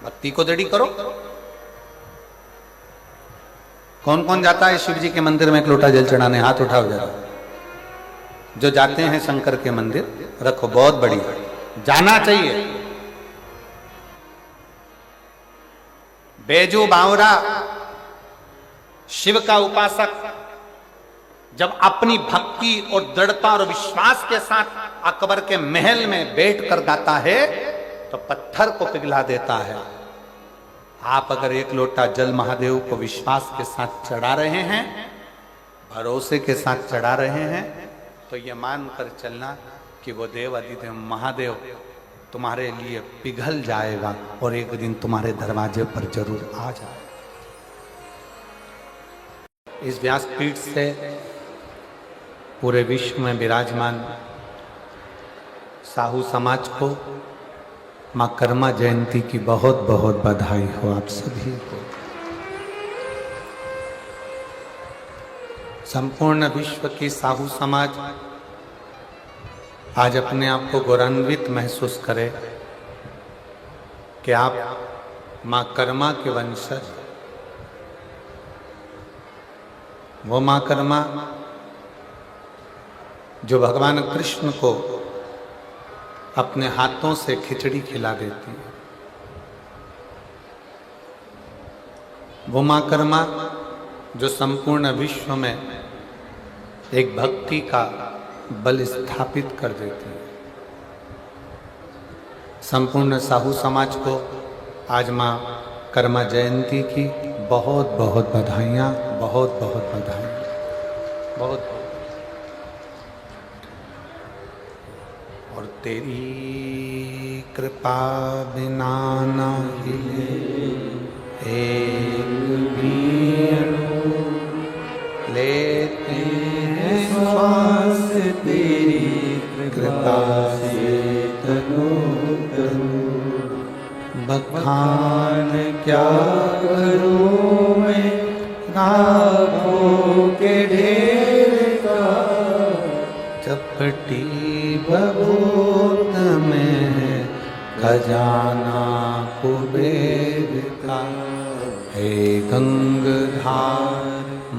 Speaker 1: भक्ति को दृढ़ करो, कौन कौन जाता है शिव जी के मंदिर में एक लोटा जल चढ़ाने? हाथ उठाओ जरा। जो जाते हैं शंकर के मंदिर, रखो, बहुत बढ़िया, जाना चाहिए। बैजू बावरा शिव का उपासक जब अपनी भक्ति और दृढ़ता और विश्वास के साथ अकबर के महल में बैठकर गाता है तो पत्थर को पिघला देता है। आप अगर एक लोटा जल महादेव को विश्वास के साथ चढ़ा रहे हैं, भरोसे के साथ चढ़ा रहे हैं, तो ये मानकर चलना कि वो देव अधिदेव महादेव तुम्हारे लिए पिघल जाएगा और एक दिन तुम्हारे दरवाजे पर जरूर आ जाएगा। इस व्यासपीठ से पूरे विश्व में विराजमान साहू समाज को मां कर्मा जयंती की बहुत बहुत बधाई हो आप सभी को। संपूर्ण विश्व की साहू समाज आज अपने आप को गौरवान्वित महसूस करे कि आप मां कर्मा के वंशज, वो मां कर्मा जो भगवान कृष्ण को अपने हाथों से खिचड़ी खिला देती है, वो मां कर्मा जो संपूर्ण विश्व में एक भक्ति का बल स्थापित कर देती है। संपूर्ण साहू समाज को आज मां कर्मा जयंती की बहुत बहुत बधाइयाँ, बहुत बहुत बधाइयाँ, बहुत बहुत। और तेरी कृपा बिना न हिले एक भी अणु, लेते हैं श्वास तेरी कृपा से तनु तनु। बखान क्या करूं मैं राहों के ढेर का, चपटी भभूत में खजाना कुबेर का। हे गंगाधार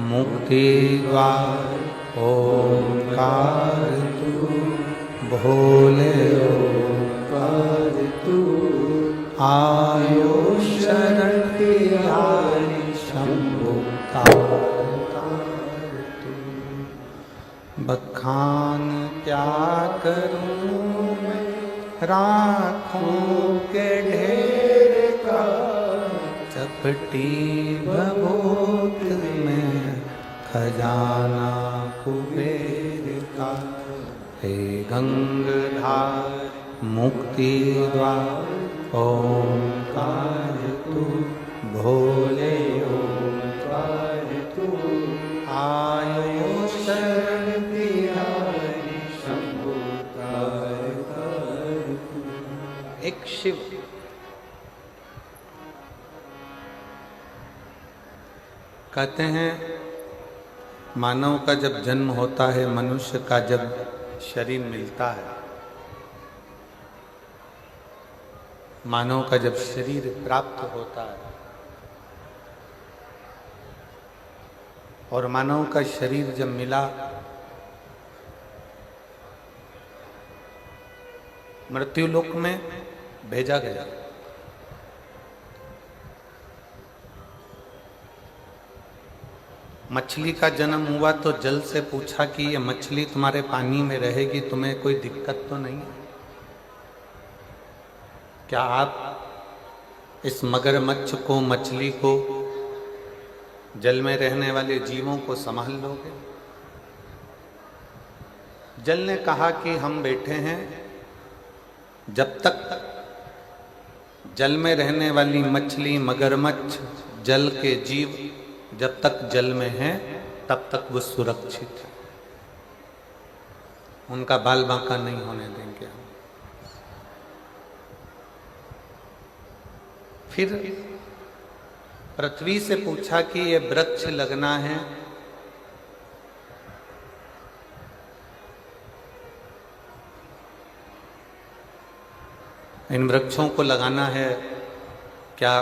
Speaker 1: मुक्ति द्वार ओंकार तू, भोले ओंकार तू। आयो शरण तिहारी शंभु तार तू। बखान क्या करूं मैं राखों के ढेर का, चपटी भभूत में खजाना कुबेर का। हे गंगाधार मुक्ति द्वार ओंकार तू, भोले ओंकार तू। आयो शरण तिहारी शंभु तार तू। एक शिव कहते हैं, मानव का जब जन्म होता है, मनुष्य का जब शरीर मिलता है, मानव का जब शरीर प्राप्त होता है और मानव का शरीर जब मिला, मृत्युलोक में भेजा गया। मछली का जन्म हुआ तो जल से पूछा कि ये मछली तुम्हारे पानी में रहेगी, तुम्हें कोई दिक्कत तो नहीं है? क्या आप इस मगरमच्छ को, मछली को, जल में रहने वाले जीवों को संभाल लोगे? जल ने कहा कि हम बैठे हैं, जब तक जल में रहने वाली मछली, मगरमच्छ, जल के जीव जब तक जल में हैं तब तक वो सुरक्षित है, उनका बाल बांका नहीं होने देंगे हम। फिर पृथ्वी से पूछा कि ये वृक्ष लगना है, इन वृक्षों को लगाना है, क्या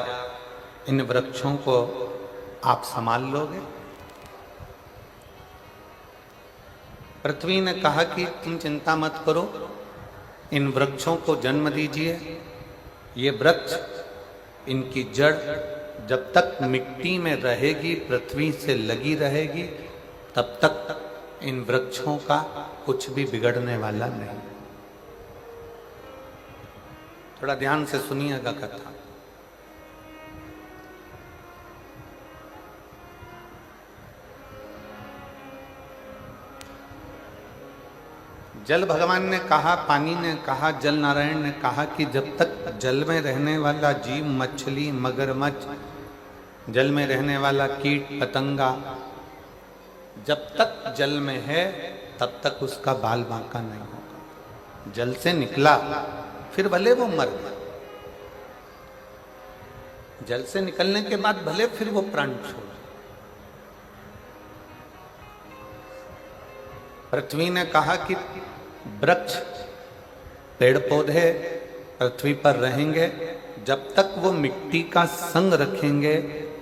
Speaker 1: इन वृक्षों को आप संभाल लोगे? पृथ्वी ने कहा कि तुम चिंता मत करो, इन वृक्षों को जन्म दीजिए। ये वृक्ष, इनकी जड़ जब तक मिट्टी में रहेगी, पृथ्वी से लगी रहेगी, तब तक इन वृक्षों का कुछ भी बिगड़ने वाला नहीं। थोड़ा ध्यान से सुनिएगा कथा। जल भगवान ने कहा, पानी ने कहा, जल नारायण ने कहा कि जब तक जल में रहने वाला जीव, मछली, मगरमच्छ, जल में रहने वाला कीट पतंगा जब तक जल में है, तब तक उसका बाल बांका नहीं होगा। जल से निकला फिर भले वो मर गया, जल से निकलने के बाद भले फिर वो प्राण छोड़। पृथ्वी ने कहा कि वृक्ष, पेड़ पौधे पृथ्वी पर रहेंगे जब तक वो मिट्टी का संग रखेंगे,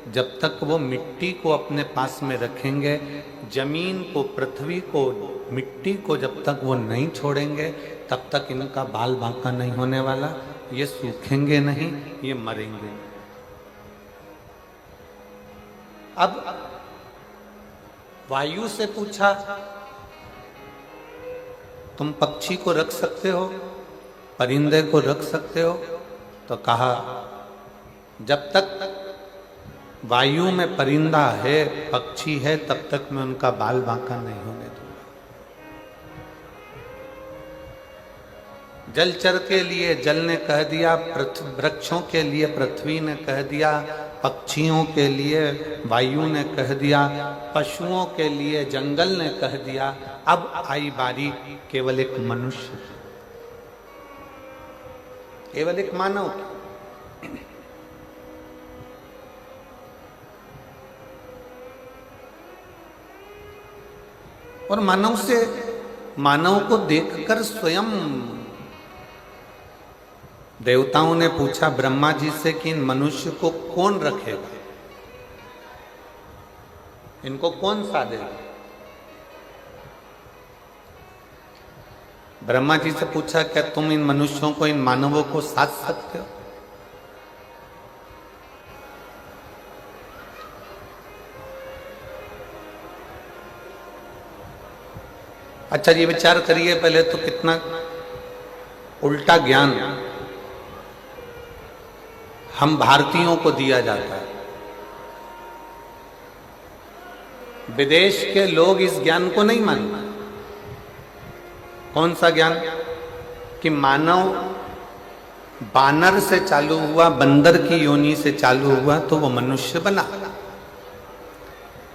Speaker 1: जब तक वो मिट्टी को अपने पास में रखेंगे, जमीन को, पृथ्वी को, मिट्टी को जब तक वो नहीं छोड़ेंगे, तब तक इनका बाल बांका नहीं होने वाला। ये सूखेंगे नहीं, ये मरेंगे। अब वायु से पूछा, तुम पक्षी को रख सकते हो, परिंदे को रख सकते हो? तो कहा, जब तक वायु में परिंदा है, पक्षी है, तब तक मैं उनका बाल बांका नहीं होने दूंगा। जलचर के लिए जल ने कह दिया, वृक्षों के लिए पृथ्वी ने कह दिया, पक्षियों के लिए वायु ने कह दिया, पशुओं के लिए जंगल ने कह दिया। अब आई बारी केवल एक मनुष्य, केवल एक मानव की। और मानव को देखकर स्वयं देवताओं ने पूछा ब्रह्मा जी से कि इन मनुष्य को कौन रखेगा, इनको कौन साधेगा? ब्रह्मा जी से पूछा, क्या तुम इन मनुष्यों को, इन मानवों को साध सकते हो? अच्छा, ये विचार करिए पहले तो, कितना उल्टा ज्ञान हम भारतीयों को दिया जाता है। विदेश के लोग इस ज्ञान को नहीं मानते। कौन सा ज्ञान? कि मानव बानर से चालू हुआ, बंदर की योनि से चालू हुआ तो वो मनुष्य बना।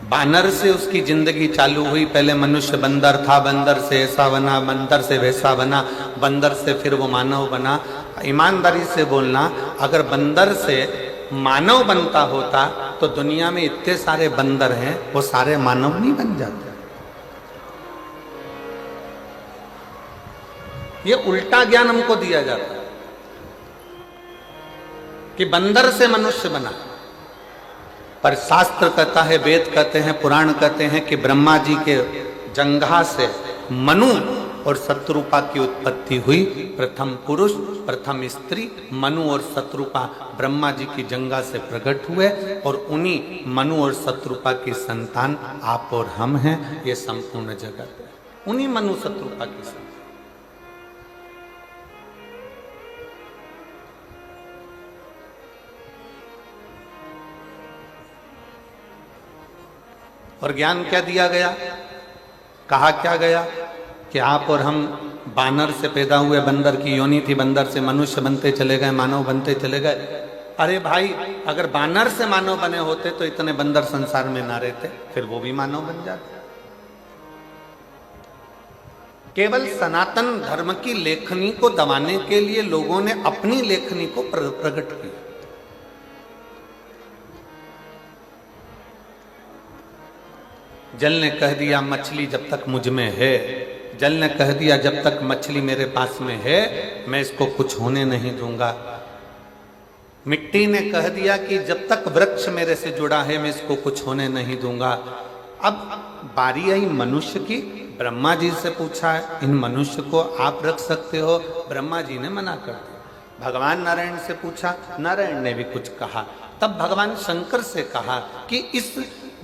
Speaker 1: बानर से उसकी जिंदगी चालू हुई, पहले मनुष्य बंदर था, बंदर से ऐसा बना, बंदर से वैसा बना, बंदर से फिर वो मानव बना। ईमानदारी से बोलना, अगर बंदर से मानव बनता होता तो दुनिया में इतने सारे बंदर हैं, वो सारे मानव नहीं बन जाते। ये उल्टा ज्ञान हमको दिया जाता है कि बंदर से मनुष्य बना। पर शास्त्र कहता है, वेद कहते हैं, पुराण कहते हैं कि ब्रह्मा जी के जंघा से मनु और शत्रुपा की उत्पत्ति हुई। प्रथम पुरुष, प्रथम स्त्री, मनु और शत्रुपा ब्रह्मा जी की जंघा से प्रकट हुए, और उन्हीं मनु और शत्रुपा की संतान आप और हम हैं। ये संपूर्ण जगत है, उन्हीं मनु शत्रुपा की संतान। और ज्ञान क्या दिया गया? कहा क्या गया कि आप और हम बानर से पैदा हुए, बंदर की योनि थी, बंदर से मनुष्य बनते चले गए, मानव बनते चले गए। अरे भाई, अगर बानर से मानव बने होते तो इतने बंदर संसार में ना रहते, फिर वो भी मानव बन जाते। केवल सनातन धर्म की लेखनी को दबाने के लिए लोगों ने अपनी लेखनी को प्रकट किया। जल ने कह दिया, मछली जब तक मुझ में है, जल ने कह दिया जब तक मछली मेरे पास में है, मैं इसको कुछ होने नहीं दूंगा। मिट्टी ने कह दिया कि जब तक वृक्ष मेरे से जुड़ा है मैं इसको कुछ होने नहीं दूंगा। अब बारी आई मनुष्य की। ब्रह्मा जी से पूछा है इन मनुष्य को आप रख सकते हो? ब्रह्मा जी ने मना कर दिया। भगवान नारायण से पूछा, नारायण ने भी कुछ कहा। तब भगवान शंकर से कहा कि इस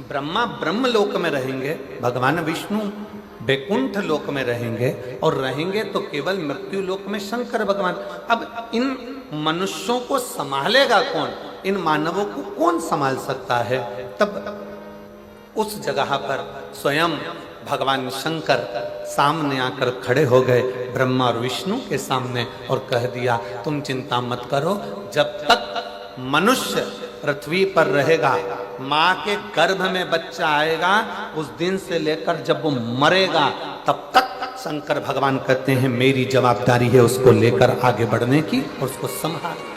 Speaker 1: ब्रह्मा ब्रह्मलोक में रहेंगे, भगवान विष्णु बैकुंठ लोक में रहेंगे, और रहेंगे तो केवल मृत्यु लोक में शंकर भगवान। अब इन मनुष्यों को संभालेगा कौन? इन मानवों को कौन संभाल सकता है? तब उस जगह पर स्वयं भगवान शंकर सामने आकर खड़े हो गए ब्रह्मा और विष्णु के सामने और कह दिया तुम चिंता मत करो, जब तक मनुष्य पृथ्वी पर रहेगा, माँ के गर्भ में बच्चा आएगा, उस दिन से लेकर जब वो मरेगा तब तक शंकर भगवान कहते हैं मेरी जवाबदारी है उसको लेकर आगे बढ़ने की और उसको संभालना।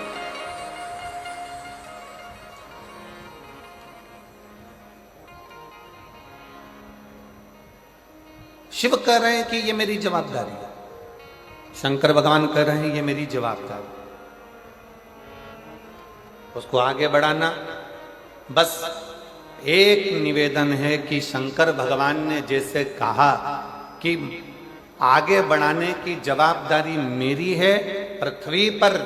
Speaker 1: शिव कह रहे हैं कि ये मेरी जवाबदारी है, शंकर भगवान कह रहे हैं ये मेरी जवाबदारी, उसको आगे बढ़ाना। बस एक निवेदन है कि शंकर भगवान ने जैसे कहा कि आगे बढ़ाने की जवाबदारी मेरी है, पृथ्वी पर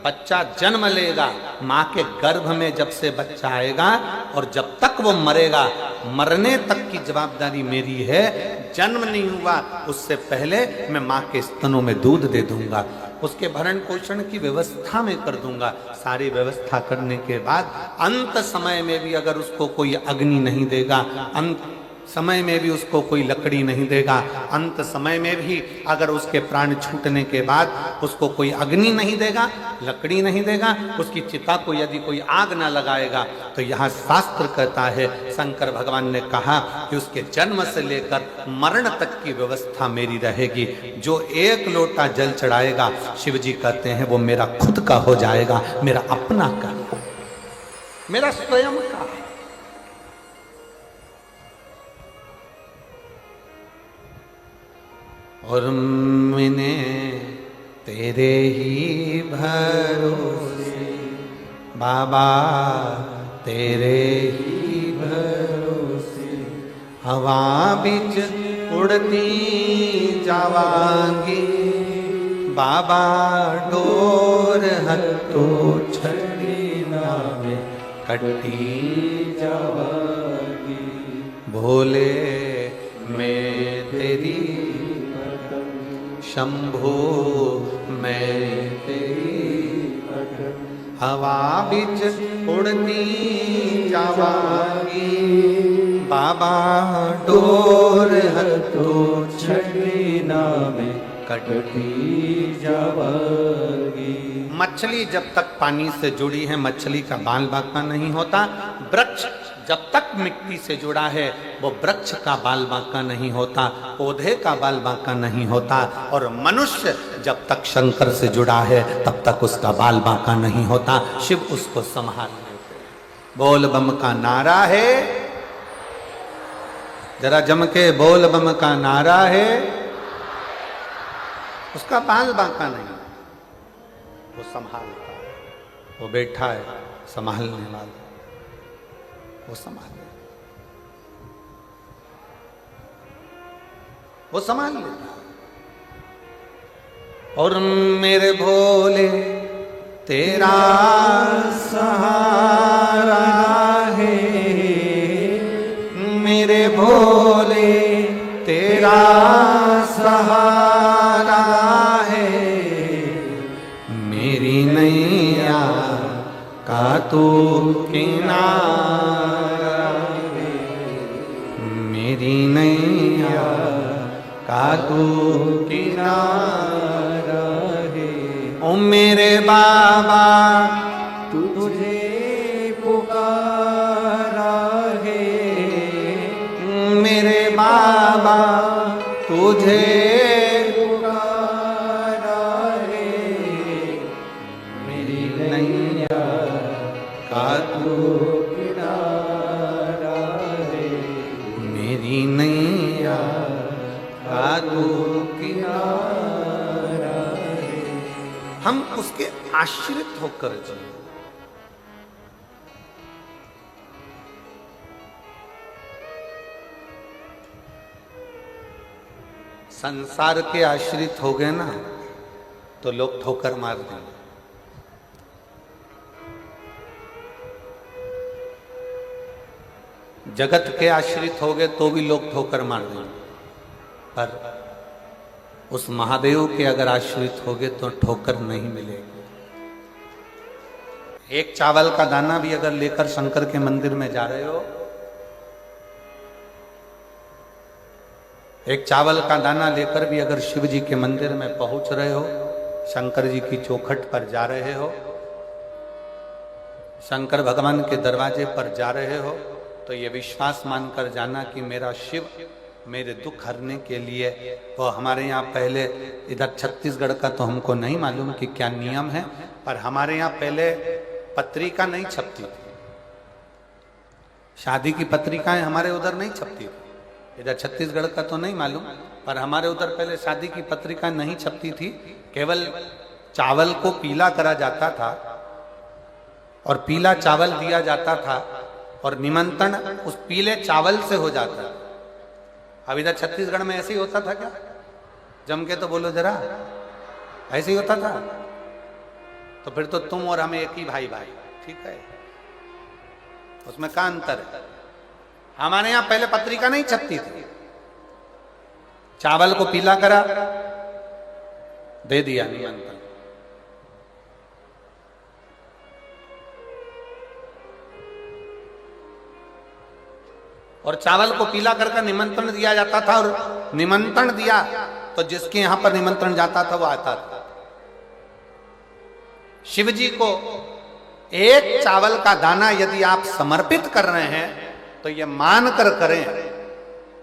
Speaker 1: बच्चा जन्म लेगा, माँ के गर्भ में जब से बच्चा आएगा और जब तक वो मरेगा, मरने तक की जवाबदारी मेरी है। जन्म नहीं हुआ उससे पहले मैं माँ के स्तनों में दूध दे दूंगा, उसके भरण पोषण की व्यवस्था में कर दूंगा। सारी व्यवस्था करने के बाद अंत समय में भी अगर उसको कोई अग्नि नहीं देगा, अंत समय में भी उसको कोई लकड़ी नहीं देगा, अंत समय में भी अगर उसके प्राण छूटने के बाद उसको कोई अग्नि नहीं देगा, लकड़ी नहीं देगा, उसकी चिता को यदि कोई आग ना लगाएगा, तो यहाँ शास्त्र कहता है शंकर भगवान ने कहा कि उसके जन्म से लेकर मरण तक की व्यवस्था मेरी रहेगी। जो एक लोटा जल चढ़ाएगा, शिव जी कहते हैं वो मेरा खुद का हो जाएगा, मेरा अपना का, मेरा स्वयं का। और मैंने तेरे ही भरोसे बाबा, तेरे ही भरोसे हवा बिच उड़ती जावांगी बाबा, डोर हत्तो छड़ी नावे कटी जावांगी। भोले मैं तेरी शंभो मैं तेरी हवा बिच उड़ती जावांगी बाबा, डोर हत्तो छड़ी नावे कटती जावांगी। मछली जब तक पानी से जुड़ी है, मछली का बाल बांका नहीं होता। वृक्ष जब तक मिट्टी से जुड़ा है, वो वृक्ष का बाल बांका नहीं होता, पौधे का बाल बांका नहीं होता। और मनुष्य जब तक शंकर से जुड़ा है, तब तक उसका बाल बांका नहीं होता। शिव उसको संभाल लेते। बोल बम का नारा है, जरा जम के बोल बम का नारा है, उसका बाल बांका नहीं, वो संभालता है, वो बैठा है संभालने वाला, वो संभाल लेता, वो संभाल लेता। और मेरे भोले तेरा सहारा है, मेरे भोले तेरा सहारा है, मेरी नैया का तू किनारा है, मेरी नैया का तू किनारा है। ओ मेरे बाबा तुझे पुकारा है, मेरे बाबा तुझे पुकारा है, मेरी नैया का तू किनारा है, मेरी नैया का तू किनारा है। हम उसके आश्रित होकर जिए, संसार के आश्रित हो गए ना तो लोग ठोकर मार देंगे। जगत के आश्रित हो गए तो भी लोग ठोकर मार देंगे, पर उस महादेव के अगर आश्रित हो गए तो ठोकर नहीं मिलेगी। एक चावल का दाना भी अगर लेकर शंकर के मंदिर में जा रहे हो, एक चावल का दाना लेकर भी अगर शिव जी के मंदिर में पहुंच रहे हो, शंकर जी की चौखट पर जा रहे हो, शंकर भगवान के दरवाजे पर जा रहे हो, तो ये विश्वास मानकर जाना कि मेरा शिव मेरे दुख हरने के लिए, वो हमारे यहाँ पहले, इधर छत्तीसगढ़ का तो हमको नहीं मालूम कि क्या नियम है, पर हमारे यहाँ पहले पत्रिका नहीं छपती थी। शादी की पत्रिकाएं हमारे उधर नहीं छपती थी, इधर छत्तीसगढ़ का तो नहीं मालूम, पर हमारे उधर पहले शादी की पत्रिका नहीं छपती थी। केवल चावल को पीला करा जाता था और पीला चावल दिया जाता था और निमंत्रण उस पीले चावल से हो जाता था। अब इधर छत्तीसगढ़ में ऐसे ही होता था क्या? जम के तो बोलो जरा, ऐसे ही होता था? तो फिर तो तुम और हमें एक ही भाई भाई, ठीक है, उसमें क्या अंतर है? हमारे यहां पहले पत्रिका नहीं छपती थी, चावल को पीला करा, दे दिया निमंत्रण। और चावल को पीला करके निमंत्रण दिया जाता था, और निमंत्रण दिया तो जिसके यहां पर निमंत्रण जाता था वो आता था। शिव जी को एक चावल का दाना यदि आप समर्पित कर रहे हैं तो ये मानकर करें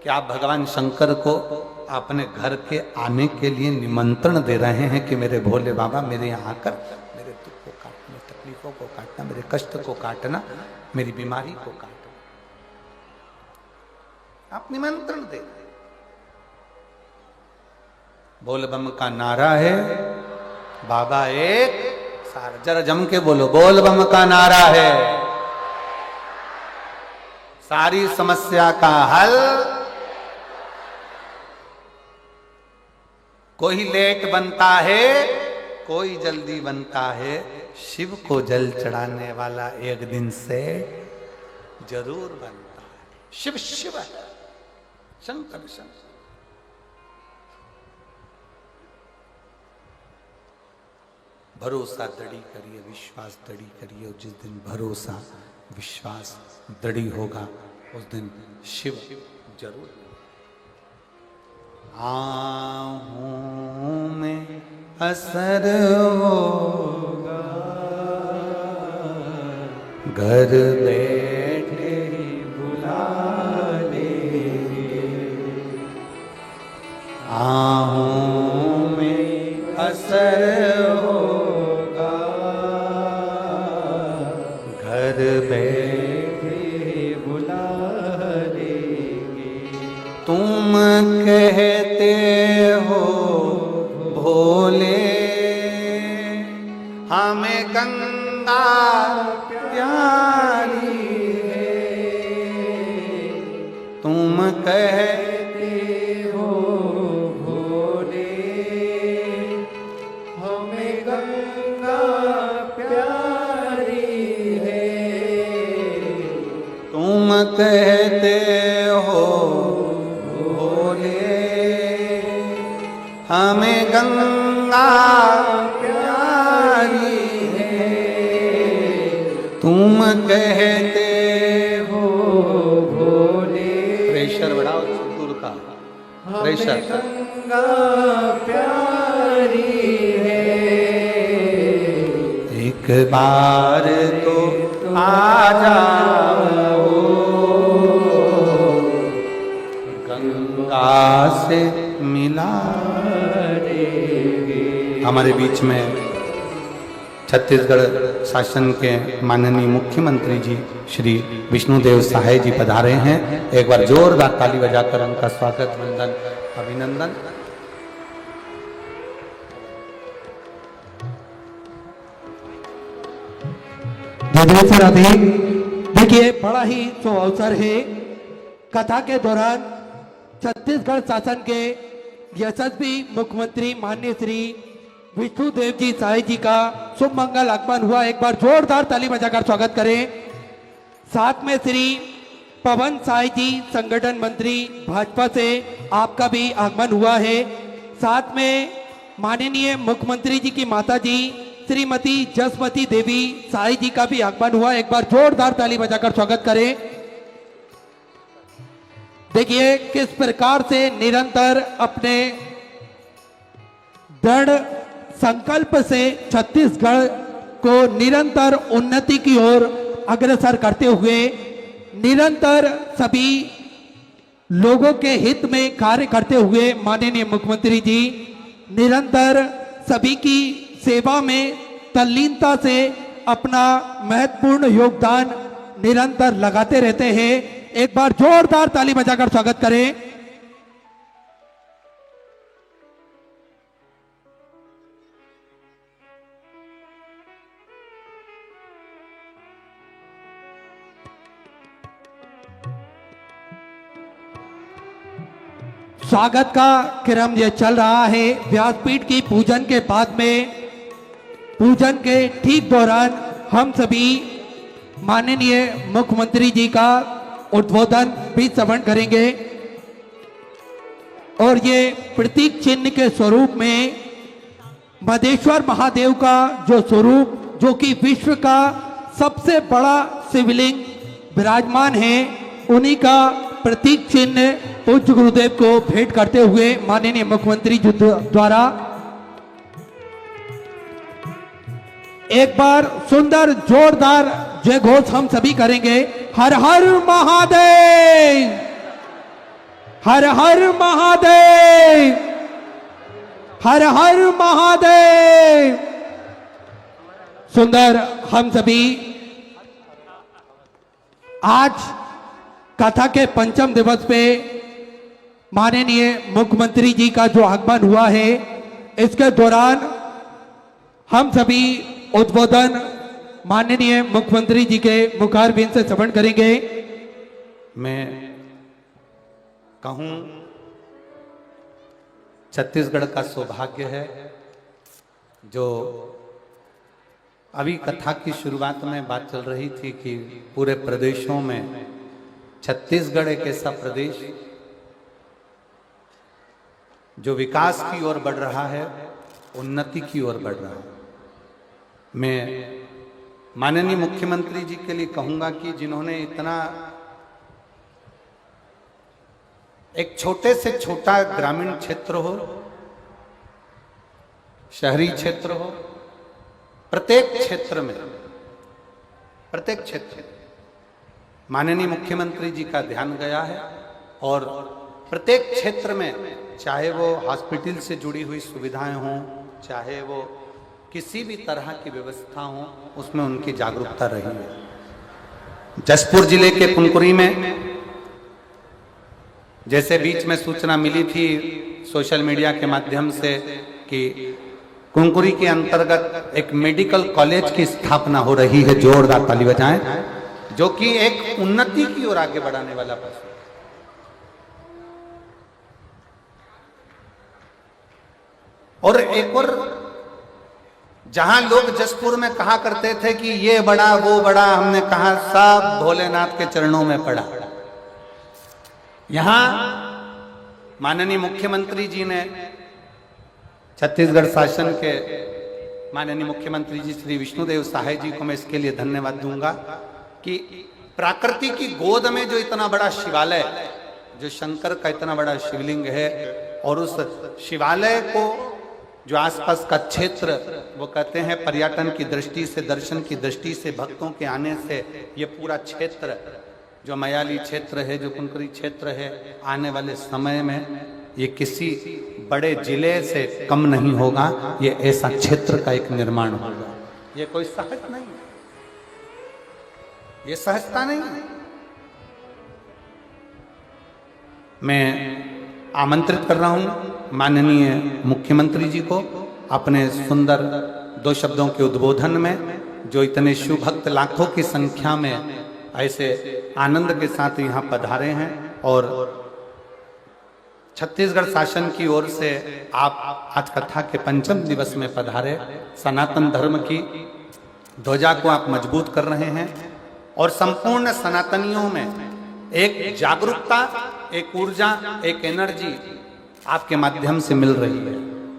Speaker 1: कि आप भगवान शंकर को अपने घर के आने के लिए निमंत्रण दे रहे हैं कि मेरे भोले बाबा मेरे यहाँ आकर मेरे दुख को काटना, तकलीफों को काटना, मेरे कष्ट को काटना, मेरी बीमारी को काटना। आप निमंत्रण दे रहे हैं। बोल बम का नारा है, बाबा एक सारा, जरा जम के बोलो, बोल बम का नारा है, सारी समस्या का हल। कोई लेट बनता है, कोई जल्दी बनता है, शिव को जल चढ़ाने वाला एक दिन से जरूर बनता है। शिव शिव है, शंकर शंकर। भरोसा दृढ़ी करिए, विश्वास दृढ़ी करिए, और जिस दिन भरोसा विश्वास दृढ़ी होगा उस दिन शिव जरूर। आहों में असर होगा, घर बैठे बुला लेंगे। आहों में असर होगा, घर बैठे बुला लेंगे। तुम कहते हो भोले हमें गंगा प्यारी है, तुम कहते हो भोले हमें गंगा प्यारी है, तुम कहते हो भोले हमें गंगा प्यारी है, तुम कहते हो भोले। प्रेशर बढ़ाओ दूर का, प्रेशर। गंगा प्यारी है, एक बार तो आ जाओ, गंगा से मिला देंगे। हमारे बीच में छत्तीसगढ़ शासन के माननीय मुख्यमंत्री जी श्री विष्णुदेव साहे जी पधारे हैं। एक बार जोरदार ताली बजाकर उनका स्वागत, वंदन, अभिनंदन।
Speaker 2: देखिए, बड़ा ही जो अवसर है, कथा के दौरान छत्तीसगढ़ शासन के यशस्वी मुख्यमंत्री माननीय श्री विष्णुदेव जी साई जी का शुभ मंगल आगमन हुआ। एक बार जोरदार ताली बजाकर स्वागत करें। साथ में श्री पवन साई जी संगठन मंत्री भाजपा से आपका भी आगमन हुआ है। साथ में माननीय मुख्यमंत्री जी की माता जी श्रीमती जसमती देवी साई जी का भी आगमन हुआ। एक बार जोरदार ताली बजाकर स्वागत करें। देखिए किस प्रकार से निरंतर अपने दृढ़ संकल्प से छत्तीसगढ़ को निरंतर उन्नति की ओर अग्रसर करते हुए निरंतर सभी लोगों के हित में कार्य करते हुए माननीय मुख्यमंत्री जी निरंतर सभी की सेवा में तल्लीनता से अपना महत्वपूर्ण योगदान निरंतर लगाते रहते हैं। एक बार जोरदार ताली बजाकर स्वागत करें। स्वागत का क्रम यह चल रहा है। व्यासपीठ की पूजन के बाद में पूजन के ठीक दौरान हम सभी माननीय मुख्यमंत्री जी का उद्बोधन भी श्रवण करेंगे और ये प्रतीक चिन्ह के स्वरूप में मधेश्वर महादेव का जो स्वरूप जो कि विश्व का सबसे बड़ा शिवलिंग विराजमान है उन्हीं का प्रतीक चिन्ह पूज्य गुरुदेव को भेंट करते हुए माननीय मुख्यमंत्री जी द्वारा एक बार सुंदर जोरदार जय घोष हम सभी करेंगे। हर हर महादेव, हर हर महादेव, हर हर महादेव। सुंदर हम सभी आज कथा के पंचम दिवस पे माननीय मुख्यमंत्री जी का जो आगमन हुआ है इसके दौरान हम सभी उद्बोधन माननीय मुख्यमंत्री जी के मुखारबिंद से श्रवण करेंगे।
Speaker 1: मैं कहूं छत्तीसगढ़ का सौभाग्य है जो अभी कथा की शुरुआत में बात चल रही थी कि पूरे प्रदेशों में छत्तीसगढ़ एक ऐसा प्रदेश जो विकास की ओर बढ़ रहा है, उन्नति की ओर बढ़ रहा है। मैं माननीय मुख्यमंत्री जी के लिए कहूंगा कि जिन्होंने इतना एक छोटे से छोटा ग्रामीण क्षेत्र हो, शहरी क्षेत्र हो, प्रत्येक क्षेत्र में माननीय मुख्यमंत्री जी का ध्यान गया है और प्रत्येक क्षेत्र में चाहे वो हॉस्पिटल से जुड़ी हुई सुविधाएं हों, चाहे वो किसी भी तरह की व्यवस्था हो, उसमें उनकी जागरूकता रही है। जसपुर जिले के कुनकुरी में जैसे बीच में सूचना मिली थी सोशल मीडिया के माध्यम से कि कुनकुरी के अंतर्गत एक मेडिकल कॉलेज की स्थापना हो रही है, जोरदार ताली बजाएं, जो कि एक उन्नति की ओर आगे बढ़ाने वाला प्रश्न। और एक और जहां लोग जसपुर में कहा करते थे कि ये बड़ा वो बड़ा, हमने कहा सब भोलेनाथ के चरणों में पड़ा। यहां माननीय मुख्यमंत्री जी ने छत्तीसगढ़ शासन के माननीय मुख्यमंत्री जी श्री विष्णुदेव साई जी को मैं इसके लिए धन्यवाद दूंगा कि प्रकृति की गोद में जो इतना बड़ा शिवालय, जो शंकर का इतना बड़ा शिवलिंग है, और उस शिवालय को जो आसपास का क्षेत्र, वो कहते हैं पर्यटन की दृष्टि से, दर्शन की दृष्टि से, भक्तों के आने से ये पूरा क्षेत्र जो मयाली क्षेत्र है, जो कुनकुरी क्षेत्र है, आने वाले समय में ये किसी बड़े जिले से कम नहीं होगा। ये ऐसा क्षेत्र का एक निर्माण होगा। ये कोई सहज नहीं, ये सहजता नहीं। मैं आमंत्रित कर रहा हूं माननीय मुख्यमंत्री जी को अपने सुंदर दो शब्दों के उद्बोधन में, जो इतने शिव भक्त लाखों की संख्या में ऐसे आनंद के साथ यहाँ पधारे हैं और छत्तीसगढ़ शासन की ओर से आप आज कथा के पंचम दिवस में पधारे। सनातन धर्म की ध्वजा को आप मजबूत कर रहे हैं और संपूर्ण सनातनियों में एक जागरूकता, एक ऊर्जा, एक एनर्जी आपके माध्यम से मिल रही है।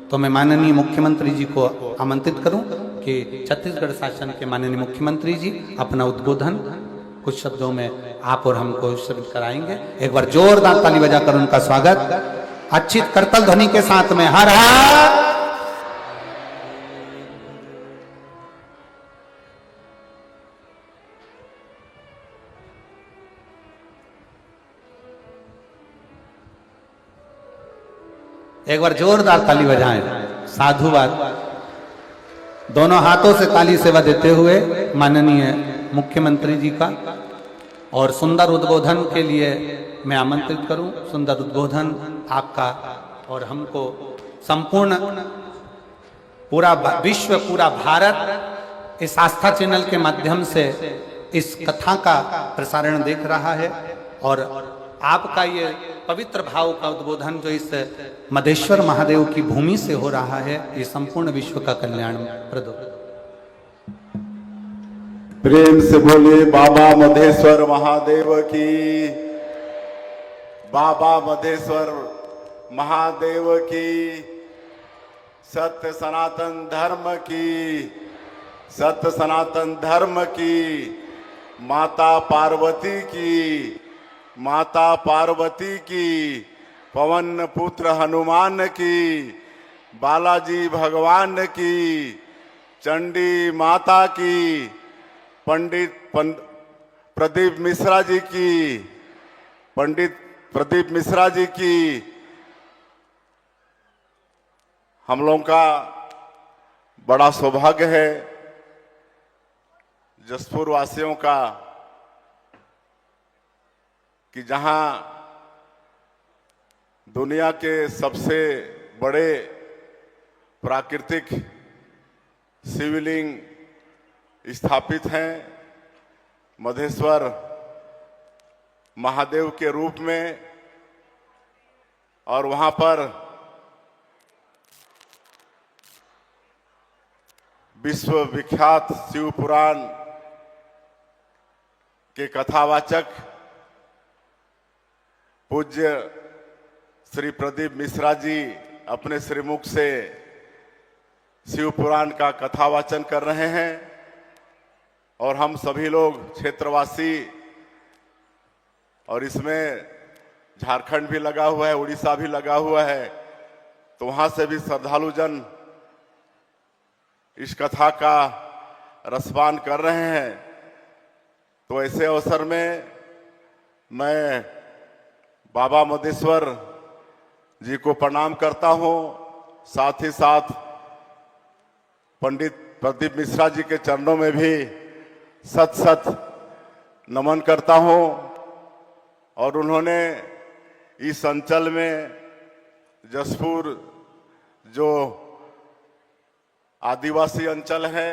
Speaker 1: तो मैं माननीय मुख्यमंत्री जी को आमंत्रित करूं कि छत्तीसगढ़ शासन के माननीय मुख्यमंत्री जी अपना उद्बोधन कुछ शब्दों में आप और हमको श्रवित कराएंगे। एक बार जोरदार ताली बजाकर उनका स्वागत अच्छी करतल ध्वनि के साथ में। हर हर एक बार जोरदार ताली बजाएं। साधुवाद। दोनों हाथों से ताली सेवा देते हुए माननीय मुख्यमंत्री जी का और सुंदर उद्बोधन के लिए मैं आमंत्रित करूं। सुंदर उद्बोधन आपका और हमको संपूर्ण पूरा विश्व, पूरा भारत इस आस्था चैनल के माध्यम से इस कथा का प्रसारण देख रहा है और आपका ये पवित्र भाव का उद्बोधन जो इस मधेश्वर महादेव की भूमि से हो रहा है, ये संपूर्ण विश्व का कल्याण प्रद।
Speaker 3: प्रेम से बोले बाबा मधेश्वर महादेव की, बाबा मधेश्वर महादेव की, सत्य सनातन धर्म की, सत्य सनातन धर्म की, माता पार्वती की, माता पार्वती की, पवन पुत्र हनुमान की, बालाजी भगवान की, चंडी माता की, पंडित प्रदीप मिश्रा जी की, पंडित प्रदीप मिश्रा जी की। हम लोगों का बड़ा सौभाग्य है जसपुर वासियों का कि जहां दुनिया के सबसे बड़े प्राकृतिक शिवलिंग स्थापित हैं मधेश्वर महादेव के रूप में, और वहां पर विश्व विख्यात शिव पुराण के कथावाचक पूज्य श्री प्रदीप मिश्रा जी अपने श्रीमुख से शिव पुराण का कथावाचन कर रहे हैं और हम सभी लोग क्षेत्रवासी, और इसमें झारखंड भी लगा हुआ है, उड़ीसा भी लगा हुआ है, तो वहां से भी श्रद्धालु जन इस कथा का रसपान कर रहे हैं। तो ऐसे अवसर में मैं बाबा मधेश्वर जी को प्रणाम करता हूं, साथ ही साथ पंडित प्रदीप मिश्रा जी के चरणों में भी सत सत नमन करता हूं। और उन्होंने इस अंचल में जसपुर जो आदिवासी अंचल है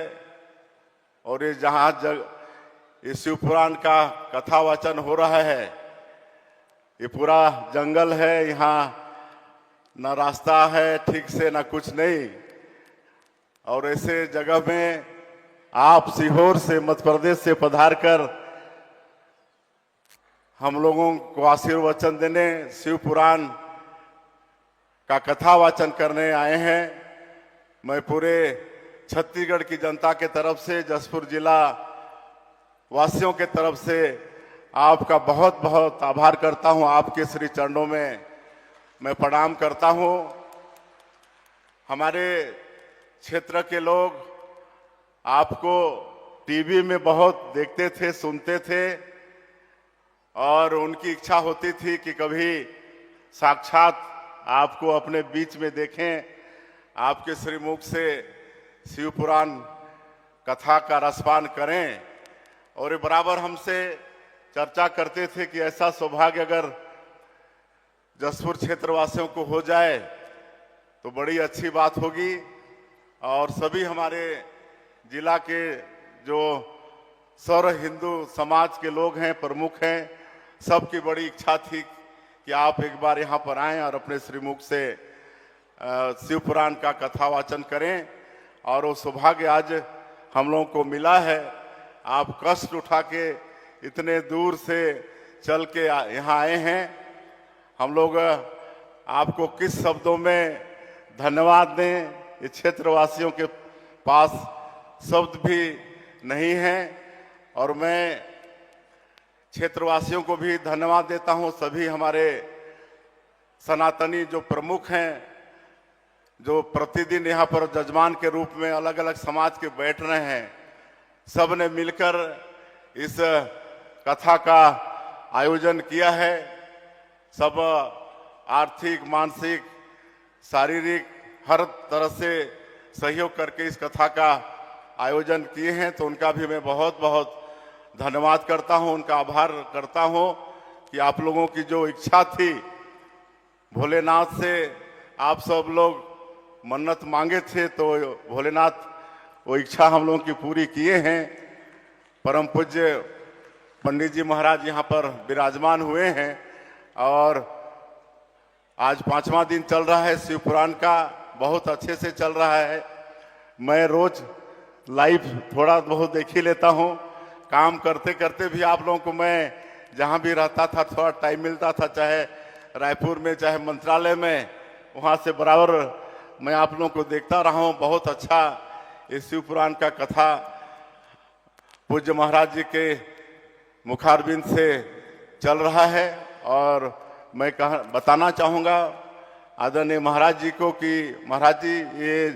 Speaker 3: और ये जहां ये शिव पुराण का कथावाचन हो रहा है, ये पूरा जंगल है, यहाँ न रास्ता है ठीक से न कुछ नहीं, और ऐसे जगह में आप सीहोर से मध्य प्रदेश से पधार कर हम लोगों को आशीर्वचन देने, शिव पुराण का कथावाचन करने आए हैं। मैं पूरे छत्तीसगढ़ की जनता के तरफ से, जसपुर जिला वासियों के तरफ से आपका बहुत बहुत आभार करता हूं। आपके श्री चरणों में मैं प्रणाम करता हूं। हमारे क्षेत्र के लोग आपको टीवी में बहुत देखते थे, सुनते थे, और उनकी इच्छा होती थी कि कभी साक्षात आपको अपने बीच में देखें, आपके श्रीमुख से शिव पुराण कथा का रसपान करें। और ये बराबर हमसे चर्चा करते थे कि ऐसा सौभाग्य अगर जसपुर क्षेत्रवासियों को हो जाए तो बड़ी अच्छी बात होगी। और सभी हमारे जिला के जो सर्व हिंदू समाज के लोग हैं, प्रमुख हैं, सबकी बड़ी इच्छा थी कि आप एक बार यहाँ पर आएं और अपने श्रीमुख से शिव पुराण का कथा वाचन करें। और वो सौभाग्य आज हम लोगों को मिला है। आप कष्ट उठा के इतने दूर से चल के यहाँ आए हैं। हम लोग आपको किस शब्दों में धन्यवाद दें, ये क्षेत्रवासियों के पास शब्द भी नहीं हैं। और मैं क्षेत्रवासियों को भी धन्यवाद देता हूं, सभी हमारे सनातनी जो प्रमुख हैं, जो प्रतिदिन यहाँ पर जजमान के रूप में अलग अलग समाज के बैठ रहे हैं, सब ने मिलकर इस कथा का आयोजन किया है। सब आर्थिक, मानसिक, शारीरिक हर तरह से सहयोग करके इस कथा का आयोजन किए हैं, तो उनका भी मैं बहुत बहुत धन्यवाद करता हूं, उनका आभार करता हूं कि आप लोगों की जो इच्छा थी, भोलेनाथ से आप सब लोग मन्नत मांगे थे, तो भोलेनाथ वो इच्छा हम लोगों की पूरी किए हैं। परम पूज्य पंडित जी महाराज यहाँ पर विराजमान हुए हैं और आज 5वां दिन चल रहा है शिव पुराण का, बहुत अच्छे से चल रहा है। मैं रोज लाइव थोड़ा बहुत देख ही लेता हूँ, काम करते करते भी आप लोगों को मैं जहाँ भी रहता था थोड़ा टाइम मिलता था, चाहे रायपुर में चाहे मंत्रालय में, वहाँ से बराबर मैं आप लोगों को देखता रहा हूँ। बहुत अच्छा ये शिव पुराण का कथा पूज्य महाराज जी के मुखारबिंद से चल रहा है। और मैं बताना चाहूँगा आदरणीय महाराज जी को कि महाराज जी, ये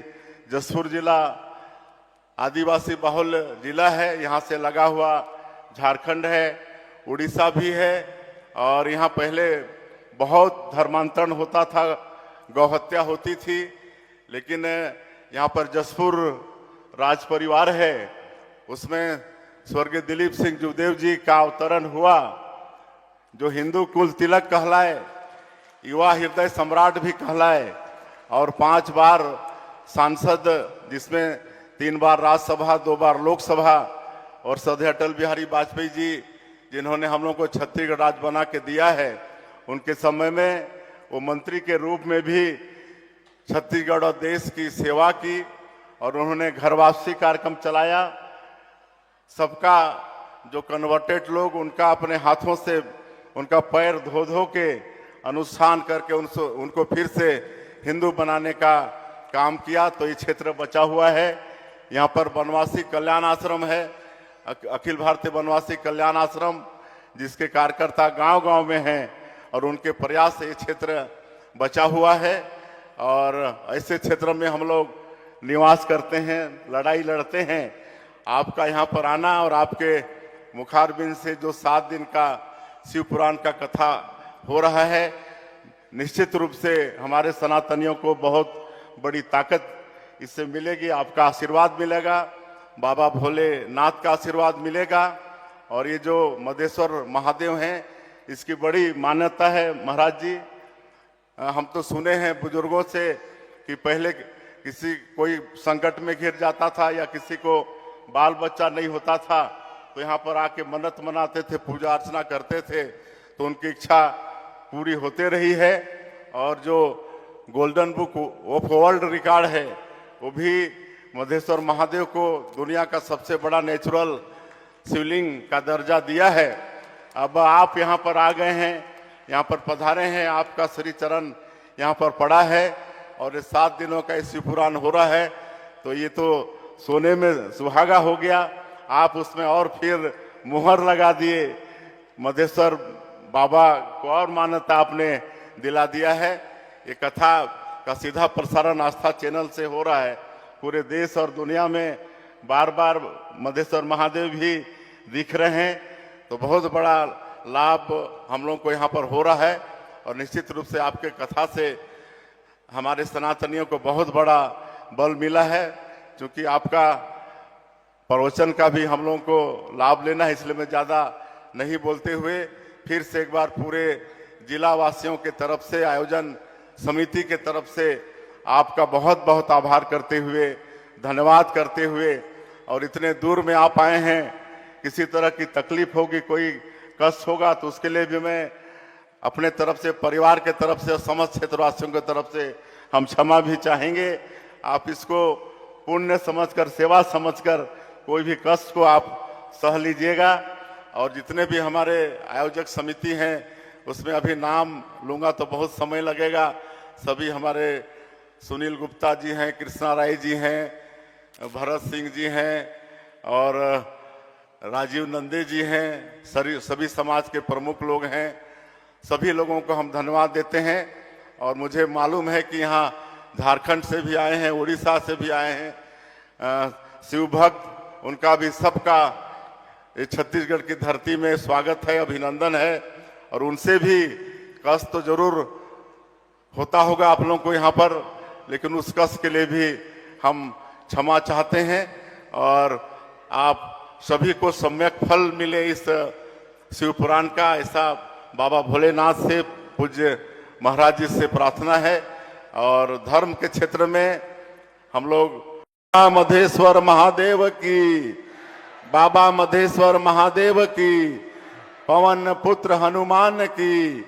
Speaker 3: जसपुर जिला आदिवासी बहुल जिला है, यहाँ से लगा हुआ झारखंड है, उड़ीसा भी है। और यहाँ पहले बहुत धर्मांतरण होता था, गौहत्या होती थी, लेकिन यहाँ पर जसपुर राज परिवार है, उसमें स्वर्गीय दिलीप सिंह जुदेव जी का अवतरण हुआ, जो हिंदू कुल तिलक कहलाए, युवा हृदय सम्राट भी कहलाए और 5 बार सांसद, जिसमें 3 बार राज्यसभा, 2 बार लोकसभा, और सदैव अटल बिहारी वाजपेयी जी जिन्होंने हम लोग को छत्तीसगढ़ राज्य बना के दिया है, उनके समय में वो मंत्री के रूप में भी छत्तीसगढ़ और देश की सेवा की और उन्होंने घर वापसी कार्यक्रम चलाया। सबका जो कन्वर्टेड लोग, उनका अपने हाथों से उनका पैर धो धो के अनुष्ठान करके उनको फिर से हिंदू बनाने का काम किया। तो ये क्षेत्र बचा हुआ है। यहाँ पर वनवासी कल्याण आश्रम है, अखिल भारतीय वनवासी कल्याण आश्रम, जिसके कार्यकर्ता गांव-गांव में हैं और उनके प्रयास से ये क्षेत्र बचा हुआ है। और ऐसे क्षेत्र में हम लोग निवास करते हैं, लड़ाई लड़ते हैं। आपका यहाँ पर आना और आपके मुखारबिंद से जो 7 दिन का शिव पुराण का कथा हो रहा है, निश्चित रूप से हमारे सनातनियों को बहुत बड़ी ताकत इससे मिलेगी। आपका आशीर्वाद मिलेगा, बाबा भोलेनाथ का आशीर्वाद मिलेगा। और ये जो मधेश्वर महादेव हैं, इसकी बड़ी मान्यता है। महाराज जी, हम तो सुने हैं बुजुर्गों से कि पहले किसी कोई संकट में घिर जाता था या किसी को बाल बच्चा नहीं होता था, तो यहाँ पर आके मन्नत मनाते थे, पूजा अर्चना करते थे, तो उनकी इच्छा पूरी होते रही है। और जो golden book of world record है, वो भी मधेश्वर महादेव को दुनिया का सबसे बड़ा नेचुरल शिवलिंग का दर्जा दिया है। अब आप यहाँ पर आ गए हैं, यहाँ पर पधारे हैं, आपका श्री चरण यहाँ पर पड़ा है और ये 7 दिनों का शिव पुराण हो रहा है, तो ये तो सोने में सुहागा हो गया। आप उसमें और फिर मुहर लगा दिए, मधेश्वर बाबा को और मान्यता आपने दिला दिया है। ये कथा का सीधा प्रसारण आस्था चैनल से हो रहा है। पूरे देश और दुनिया में बार बार मधेश्वर महादेव भी दिख रहे हैं, तो बहुत बड़ा लाभ हम लोग को यहाँ पर हो रहा है। और निश्चित रूप से आपके कथा से हमारे सनातनियों को बहुत बड़ा बल मिला है, क्योंकि आपका प्रवचन का भी हम लोगों को लाभ लेना है। इसलिए मैं ज़्यादा नहीं बोलते हुए फिर से एक बार पूरे जिला वासियों के तरफ से, आयोजन समिति के तरफ से आपका बहुत बहुत आभार करते हुए, धन्यवाद करते हुए, और इतने दूर में आप आए हैं, किसी तरह की तकलीफ होगी, कोई कष्ट होगा तो उसके लिए भी मैं अपने तरफ से, परिवार के तरफ से, समस्त क्षेत्रवासियों की तरफ से हम क्षमा भी चाहेंगे। आप इसको पुण्य समझकर, सेवा समझकर कोई भी कष्ट को आप सह लीजिएगा। और जितने भी हमारे आयोजक समिति हैं उसमें अभी नाम लूँगा तो बहुत समय लगेगा। सभी हमारे सुनील गुप्ता जी हैं, कृष्णा राय जी हैं, भरत सिंह जी हैं और राजीव नंदे जी हैं, सभी समाज के प्रमुख लोग हैं। सभी लोगों को हम धन्यवाद देते हैं। और मुझे मालूम है कि यहाँ झारखंड से भी आए हैं, उड़ीसा से भी आए हैं शिव भक्त, उनका भी सबका छत्तीसगढ़ की धरती में स्वागत है, अभिनंदन है। और उनसे भी कष्ट तो जरूर होता होगा आप लोगों को यहाँ पर, लेकिन उस कष्ट के लिए भी हम क्षमा चाहते हैं। और आप सभी को सम्यक फल मिले इस शिव पुराण का, ऐसा बाबा भोलेनाथ से, पूज्य महाराज जी से प्रार्थना है। और धर्म के क्षेत्र में हम लोग मधेश्वर महादेव की, बाबा मधेश्वर महादेव की, पवन पुत्र हनुमान की।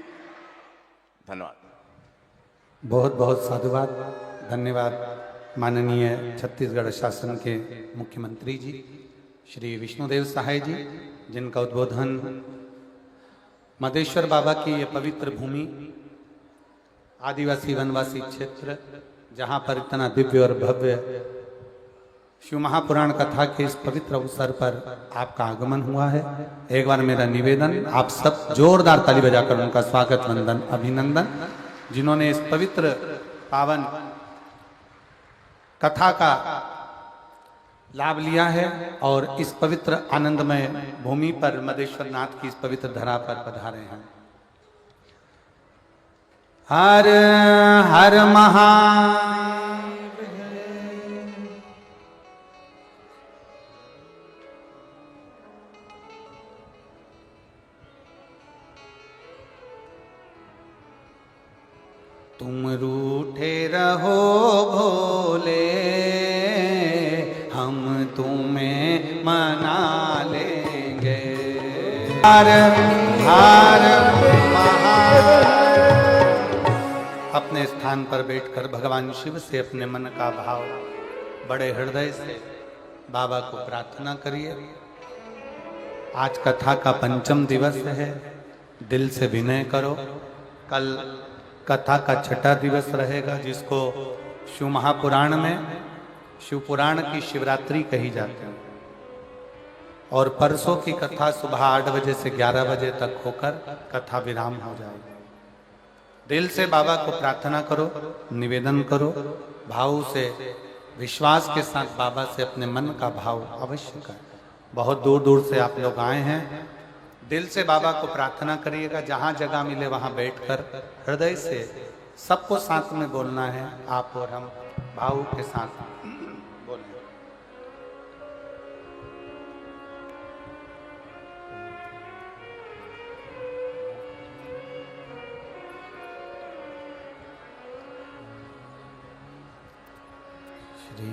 Speaker 3: धन्यवाद।
Speaker 1: बहुत बहुत साधुवाद, धन्यवाद माननीय छत्तीसगढ़ शासन के मुख्यमंत्री जी श्री विष्णुदेव सहाय जी, जिनका उद्बोधन मधेश्वर बाबा की ये पवित्र भूमि, आदिवासी वनवासी क्षेत्र, जहाँ पर इतना दिव्य और भव्य शिव महापुराण कथा के इस पवित्र अवसर पर आपका आगमन हुआ है। एक बार मेरा निवेदन, आप सब जोरदार ताली बजाकर उनका स्वागत, वंदन, अभिनंदन, जिन्होंने इस पवित्र पावन कथा का लाभ लिया है और इस पवित्र आनंदमय भूमि पर, मधेश्वर नाथ की इस पवित्र धरा पर पधारे हैं। हर हर महादेव। तुम रूठे रहो भोले, हम तुम्हें मना लेंगे। हर हर महादेव। अपने स्थान पर बैठकर भगवान शिव से अपने मन का भाव बड़े हृदय से बाबा को प्रार्थना करिए। आज कथा का पंचम दिवस है, दिल से विनय करो। कल कथा का छठा दिवस रहेगा, जिसको शिव महापुराण में शिव पुराण की शिवरात्रि कही जाती है। और परसों की कथा सुबह 8 बजे से 11 बजे तक होकर कथा विराम हो जाएगी। दिल से बाबा को प्रार्थना करो, निवेदन करो, भाव से, विश्वास के साथ बाबा से अपने मन का भाव अवश्य करें। बहुत दूर दूर से आप लोग आए हैं, दिल से बाबा को प्रार्थना करिएगा। जहाँ जगह मिले वहाँ बैठकर हृदय से सबको साथ में बोलना है, आप और हम भाव के साथ बोलें। श्री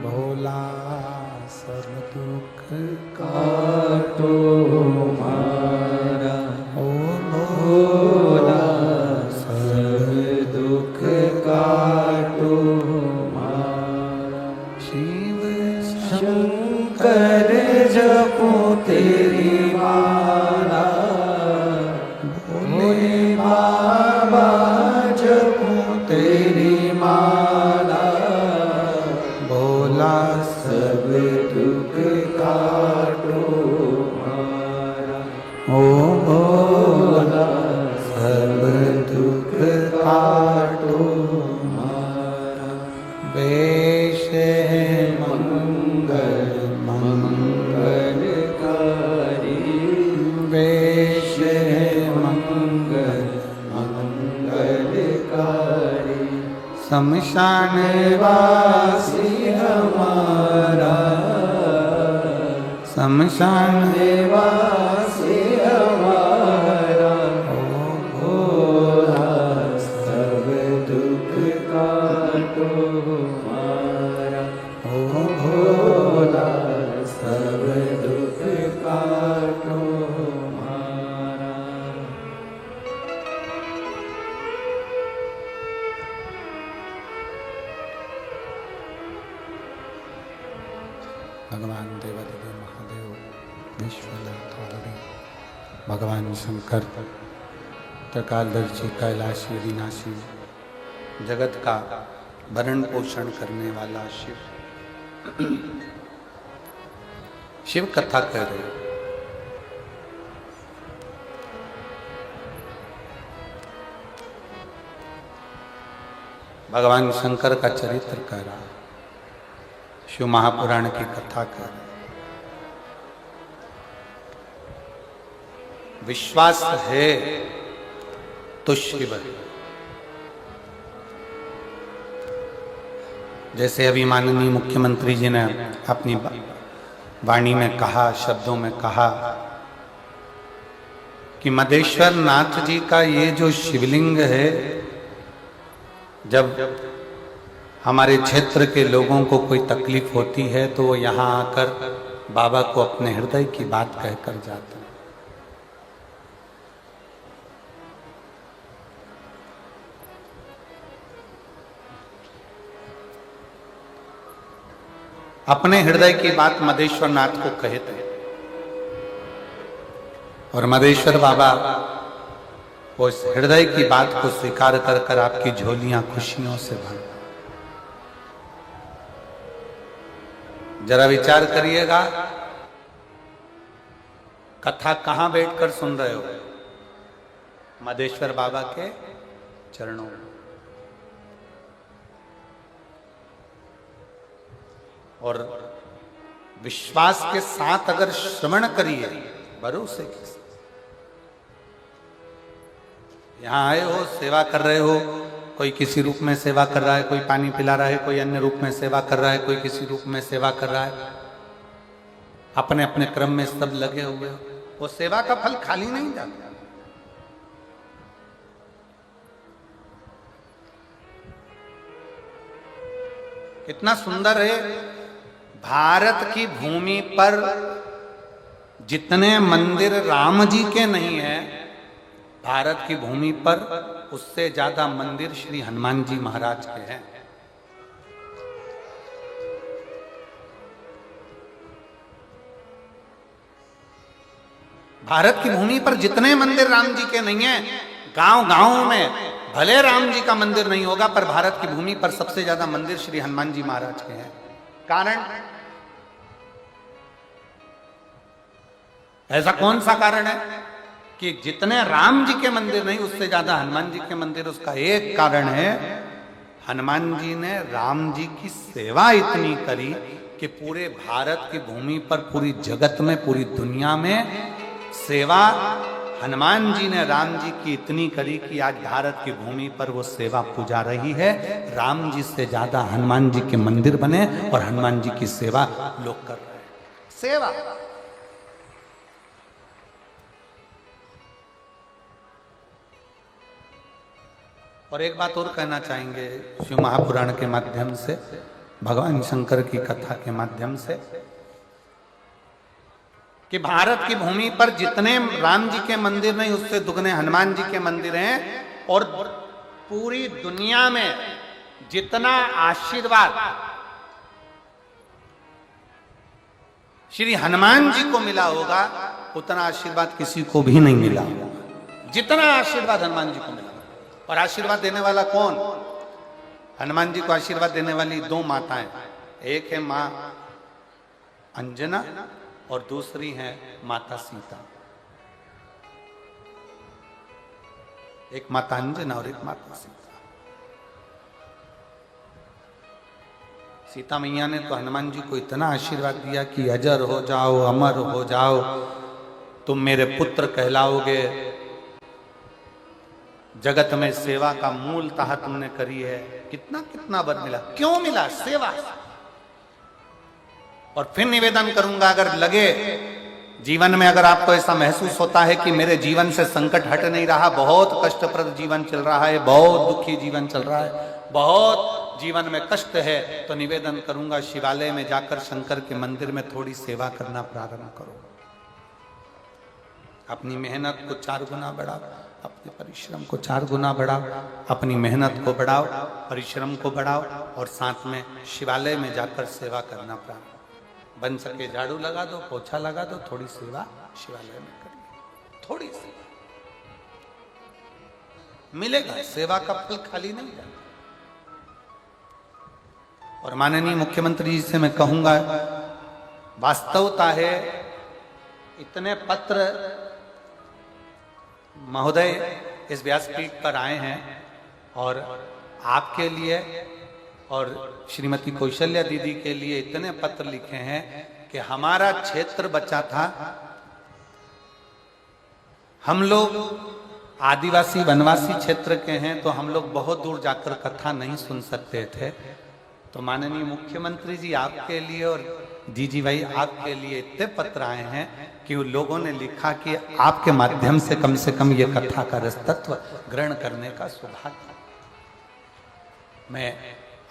Speaker 1: भोला सब दुख काटो मारा, ओ भोला सब दुख काटो मारा। शिव शंकर जपो तेरी माला, भोले बाबा जपो तेरी माला। भोला सब दुख काटो मारा, ओ भोला सब शमशान वासी हमारा, शमशान वासी हमारा, ओ भोला सब दुख काटो हमारा, ओ भोला सब दुख काटो हमारा। भगवान देवादिदेव महादेव विश्वनाथ औरे भगवान शंकर त्रिकालदर्शी कैलाशी विनाशी जगत का भरण पोषण करने वाला शिव शिव कथा कह रहे हैं। भगवान शंकर का चरित्र कह रहा है, शिव महापुराण की कथा कर रहे। विश्वास है तो शिव है। जैसे अभी माननीय मुख्यमंत्री जी ने अपनी वाणी में कहा, शब्दों में कहा कि मदेश्वर नाथ जी का ये जो शिवलिंग है, जब हमारे क्षेत्र के लोगों को कोई तकलीफ होती है तो वो यहाँ आकर बाबा को अपने हृदय की बात कहकर जाते हैं। अपने हृदय की बात मदेश्वर नाथ को कहते हैं और मदेश्वर बाबा उस हृदय की बात को स्वीकार कर कर आपकी झोलियां खुशियों से भर। जरा विचार करिएगा, कथा कहां बैठकर सुन रहे हो? मदेश्वर बाबा के चरणों में। और विश्वास के साथ अगर श्रवण करिए, भरोसे के साथ। यहां आए हो, सेवा कर रहे हो, कोई किसी रूप में सेवा कर रहा है, कोई पानी पिला रहा है, कोई अन्य रूप में सेवा कर रहा है, कोई किसी रूप में सेवा कर रहा है, अपने अपने क्रम में सब लगे हुए हो। वो सेवा का फल खाली नहीं जाता। कितना सुंदर है, भारत की भूमि पर जितने मंदिर राम जी के नहीं है, भारत की भूमि पर उससे ज्यादा मंदिर श्री हनुमान जी महाराज के हैं। भारत की भूमि पर जितने मंदिर राम जी के नहीं है, गांव गांव में भले राम जी का मंदिर नहीं होगा, पर भारत की भूमि पर सबसे ज्यादा मंदिर श्री हनुमान जी महाराज के हैं। कारण, ऐसा कौन सा कारण है कि जितने राम जी के मंदिर नहीं, उससे ज्यादा हनुमान जी के मंदिर? उसका एक कारण है, हनुमान जी ने राम जी की सेवा इतनी करी कि पूरे भारत की भूमि पर, पूरी जगत में, पूरी दुनिया में सेवा हनुमान जी ने राम जी की इतनी करी कि आज भारत की भूमि पर वो सेवा पूजा रही है। राम जी से ज्यादा हनुमान जी के मंदिर बने और हनुमान जी की सेवा लोग कर रहे हैं। सेवा। और एक बात और कहना चाहेंगे शिव महापुराण के माध्यम से, भगवान शंकर की कथा के माध्यम से, कि भारत की भूमि पर जितने राम जी के मंदिर नहीं, उससे दुगने हनुमान जी के मंदिर हैं। और पूरी दुनिया में जितना आशीर्वाद श्री हनुमान जी को मिला होगा, उतना आशीर्वाद किसी को भी नहीं मिला होगा जितना आशीर्वाद हनुमान जी को मिला। और आशीर्वाद देने वाला कौन? हनुमान जी को आशीर्वाद देने वाली दो माताएं, एक है मां अंजना और दूसरी है माता सीता। एक माता अंजना और एक माता सीता। सीता मैया ने तो हनुमान जी को इतना आशीर्वाद दिया कि अजर हो जाओ, अमर हो जाओ, तुम मेरे पुत्र कहलाओगे, जगत में सेवा का मूलतः तुमने करी है, कितना कितना वर मिला, क्यों मिला? सेवा। और फिर निवेदन करूंगा, अगर लगे जीवन में, अगर आपको ऐसा महसूस होता है कि मेरे जीवन से संकट हट नहीं रहा, बहुत कष्टप्रद जीवन चल रहा है, बहुत दुखी जीवन चल रहा है, बहुत जीवन में कष्ट है, तो निवेदन करूंगा शिवालय में जाकर शंकर के मंदिर में थोड़ी सेवा करना प्रारंभ करो। अपनी मेहनत को 4 गुना बढ़ाओ, अपने परिश्रम को 4 गुना बढ़ाओ, अपनी मेहनत को बढ़ाओ, परिश्रम को बढ़ाओ, और साथ में शिवालय में जाकर सेवा करना प्रारंभ। बन सके झाड़ू लगा दो, पोछा लगा दो, थोड़ी सेवा शिवालय में करिए, थोड़ी सी मिलेगा। सेवा का फल खाली नहीं जाता। और माननीय मुख्यमंत्री जी से मैं कहूंगा, वास्तवता है इतने पत्र महोदय इस व्यासपीठ पर आए हैं और आपके लिए और श्रीमती कौशल्या दीदी के लिए इतने पत्र लिखे हैं कि हमारा क्षेत्र बचा था, हम लोग आदिवासी वनवासी क्षेत्र के हैं, तो हम लोग बहुत दूर जाकर कथा नहीं सुन सकते थे। तो माननीय मुख्यमंत्री जी आपके लिए और जीजी भाई आपके लिए इतने पत्र आए हैं कि उन लोगों ने लिखा कि आपके माध्यम से कम ये कथा का रसतत्व ग्रहण करने का सौभाग्य। मैं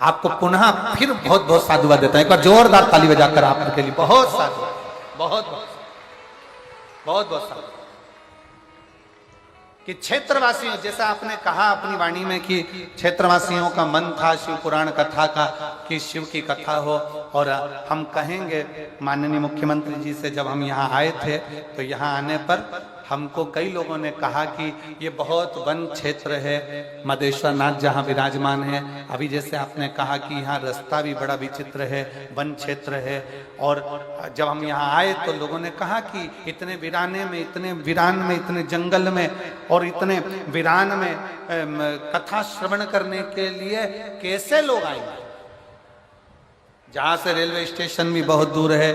Speaker 1: आपको पुनः फिर बहुत बहुत साधुवाद देता हूं। एक बार जोरदार ताली बजाकर आपके लिए बहुत साधुवाद, बहुत बहुत बहुत बहुत साधुवाद कि क्षेत्रवासियों, जैसा आपने कहा अपनी वाणी में कि क्षेत्रवासियों का मन था शिव पुराण कथा का, कि शिव की कथा हो। और हम कहेंगे माननीय मुख्यमंत्री जी से, जब हम यहाँ आए थे तो यहाँ आने पर हमको कई लोगों ने कहा कि ये बहुत वन क्षेत्र है, मदेश्वर नाथ जहाँ विराजमान है। अभी जैसे आपने कहा कि यहाँ रास्ता भी बड़ा विचित्र है, वन क्षेत्र है। और जब हम यहाँ आए तो लोगों ने कहा कि इतने वीराने में, इतने वीरान में, इतने जंगल में और इतने वीरान में कथा श्रवण करने के लिए कैसे लोग आएंगे? जहाँ से रेलवे स्टेशन भी बहुत दूर है,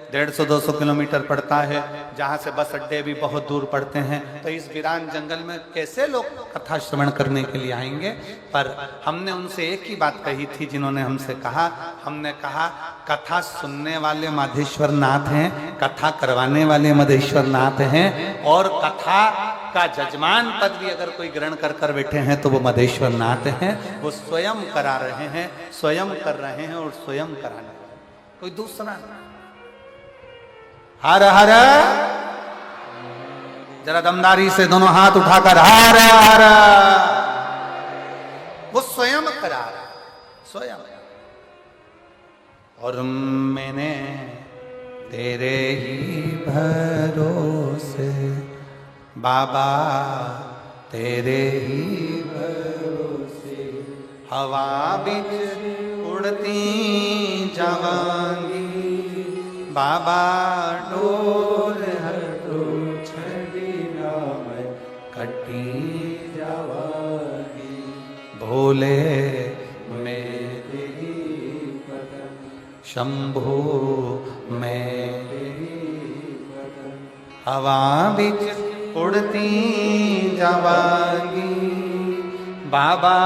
Speaker 1: 150-200 किलोमीटर पड़ता है, जहाँ से बस अड्डे भी बहुत दूर पड़ते हैं, तो इस वीरान जंगल में कैसे लोग कथा श्रवण करने के लिए आएंगे? पर हमने उनसे एक ही बात कही थी, जिन्होंने हमसे कहा, हमने कहा कथा सुनने वाले माधेश्वर नाथ हैं, कथा करवाने वाले माधेश्वर नाथ हैं, और कथा का जजमान पद भी अगर कोई ग्रहण कर कर बैठे हैं तो वो माधेश्वर नाथ हैं। वो स्वयं करा रहे हैं, स्वयं कर रहे हैं और स्वयं कराने, कोई दूसरा नहीं। हर हर, जरा दमदारी से दोनों हाथ उठाकर हर हर, वो स्वयं करा रहा है, स्वयं। और मैंने तेरे ही भरोसे बाबा, तेरे ही भरोसे हवा बिच उड़ती जावांगी, बाबा डोर हटो छड़ीना मैं कटी जावांगी, भोले मेरे पदम शंभो मेरे पदम, हवा बिच उड़ती जावांगी, बाबा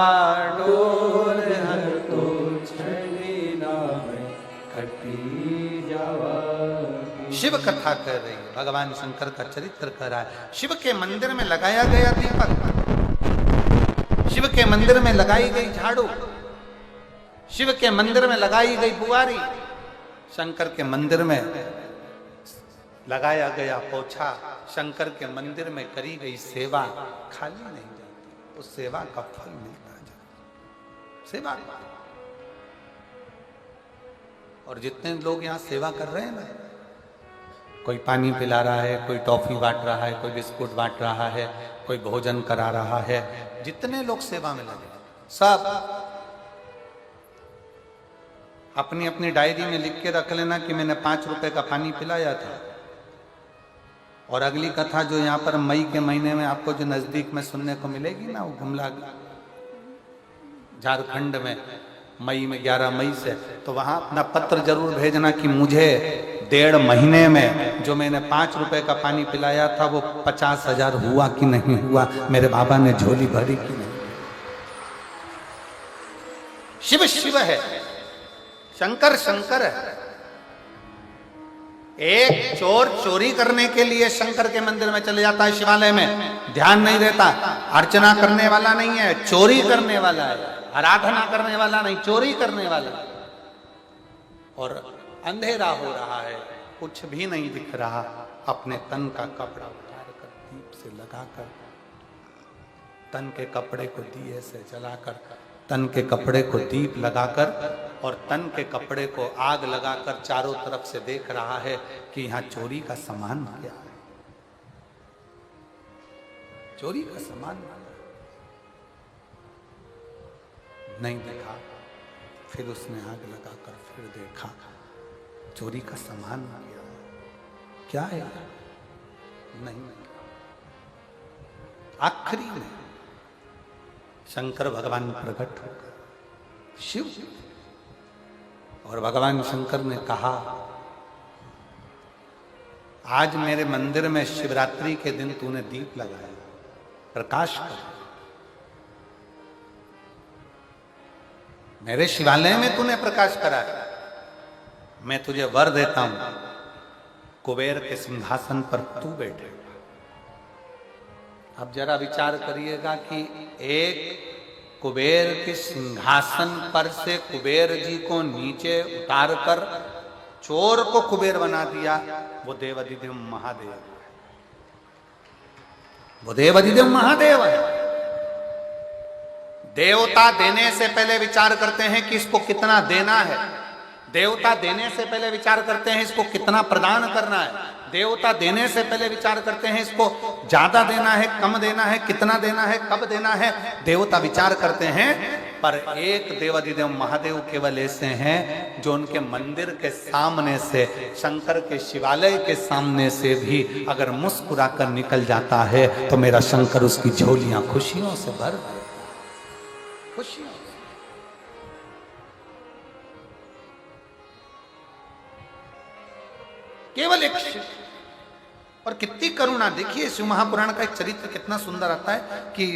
Speaker 1: डोर हटो छड़ीना मैं कटी जावांगी। शिव कथा कर रही है, भगवान शंकर का चरित्र कर रहा है। शिव के मंदिर में लगाया गया दीपक, शिव के मंदिर में लगाई गई झाड़ू, शिव के मंदिर में लगाई गई बुआरी, शंकर के मंदिर में लगाया गया पोछा, शंकर के मंदिर में करी गई सेवा खाली नहीं जाती, उस सेवा का फल मिलता जाता, सेवा। और जितने लोग यहाँ सेवा कर रहे हैं ना, कोई पानी पिला रहा है, कोई टॉफी बांट रहा है, कोई बिस्कुट बांट रहा है, कोई भोजन करा रहा है, जितने लोग सेवा में लगे सब अपनी अपनी डायरी में लिख के रख लेना कि मैंने 5 रुपए का पानी पिलाया था। और अगली कथा जो यहाँ पर मई के महीने में आपको जो नजदीक में सुनने को मिलेगी ना, वो गुमला झारखंड में मई में 11 मई से, तो वहां अपना पत्र जरूर भेजना कि मुझे 1.5 महीने में जो मैंने 5 रुपए का पानी पिलाया था वो 50,000 हुआ कि नहीं हुआ, मेरे बाबा ने झोली भरी कि नहीं। शिव शिव है, शंकर शंकर है। एक चोर चोरी करने के लिए शंकर के मंदिर में चले जाता है, शिवालय में ध्यान नहीं देता, अर्चना करने वाला नहीं है, चोरी करने वाला है, आराधना करने वाला नहीं, चोरी करने वाला। और अंधेरा हो रहा है, कुछ भी नहीं दिख रहा, अपने तन का कपड़ा उतार कर दीप से लगाकर, तन के कपड़े को दिए से जलाकर, तन के कपड़े को दीप लगाकर और तन के कपड़े को आग लगाकर चारों तरफ से देख रहा है कि यहां चोरी का सामान क्या है, चोरी का सामान नहीं देखा। फिर उसने आग लगाकर फिर देखा, चोरी का सामान क्या है, नहीं। आखिरी में शंकर भगवान प्रकट होकर, शिव, और भगवान शंकर ने कहा, आज मेरे मंदिर में शिवरात्रि के दिन तूने दीप लगाया, प्रकाश कर, मेरे शिवालय में तूने प्रकाश करा, मैं तुझे वर देता हूं, कुबेर के सिंहासन पर तू बैठेगा। अब जरा विचार करिएगा कि एक कुबेर के सिंहासन पर से कुबेर जी को नीचे उतारकर चोर को कुबेर बना दिया, वो देवाधिदेव महादेव, वो देवाधिदेव महादेव है। देवता देने से पहले विचार करते हैं कि इसको कितना देना है, देवता देने से पहले विचार करते हैं इसको कितना प्रदान करना है, देवता देने से पहले विचार करते हैं इसको ज्यादा देना है, कम देना है, कितना देना है, कब देना है, देवता विचार करते हैं। पर एक देवाधिदेव महादेव केवल ऐसे हैं जो उनके मंदिर के सामने से, शंकर के शिवालय के सामने से भी अगर मुस्कुराकर निकल जाता है तो मेरा शंकर उसकी झोलियां खुशियों से भर देता है, खुशियों। केवल एक शिव, और कितनी करुणा। देखिए शिव महापुराण का एक चरित्र कितना सुंदर आता है कि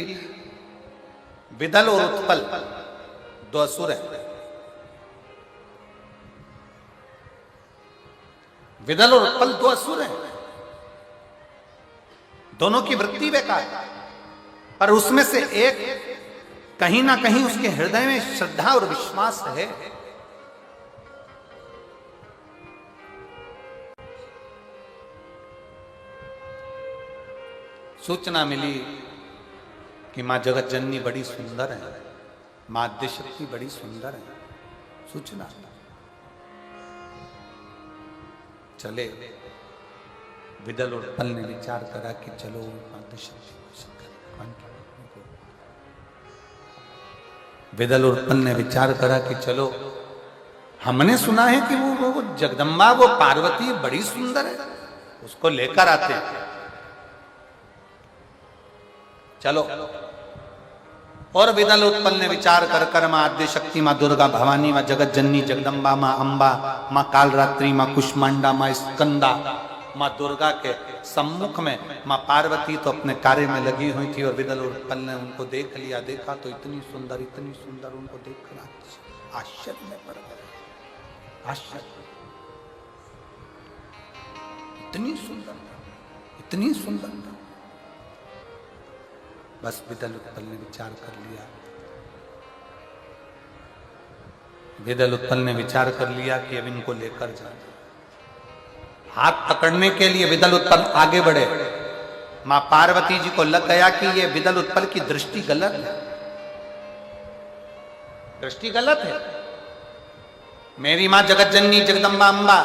Speaker 1: विदल और उत्पल दो असुर है, विदल और उत्पल दो असुर हैं, दोनों की वृत्ति बेकार, पर उसमें से एक कहीं ना कहीं उसके हृदय में श्रद्धा और विश्वास है। सूचना मिली कि मां जगत जननी बड़ी सुंदर है, मां आद्यशक्ति बड़ी सुंदर है, सूचना चले। विदल और उत्पल ने विचार करा कि चलो आद्यशक्ति, विदल और उत्पल ने विचार करा कि चलो, हमने सुना है कि वो जगदम्बा, वो पार्वती बड़ी सुंदर है, उसको लेकर आते हैं, चलो। और विदल उत्पल ने विचार कर कर मां आद्यशक्ति, मां दुर्गा भवानी, मां जगत जननी जगदम्बा, मां अंबा, मां कालरात्रि, मां कुष्मांडा, मां स्कंदा, मां दुर्गा के सम्मुख में मां पार्वती तो अपने कार्य में लगी हुई थी। और विदल उत्पल ने उनको देख लिया, देखा तो इतनी सुंदर उनको देखकर आश्चर्य में पड़ गए, आश्चर्य, इतनी सुंदर। बस विदल उत्पल ने विचार कर लिया, विदल उत्पल ने विचार कर लिया कि अब इनको लेकर जाना। हाथ पकड़ने के लिए विदल उत्पल आगे बढ़े, मां पार्वती जी को लग गया कि ये विदल उत्पल की दृष्टि गलत है, दृष्टि गलत है। मेरी मां जगत जननी जगदम्बा अंबा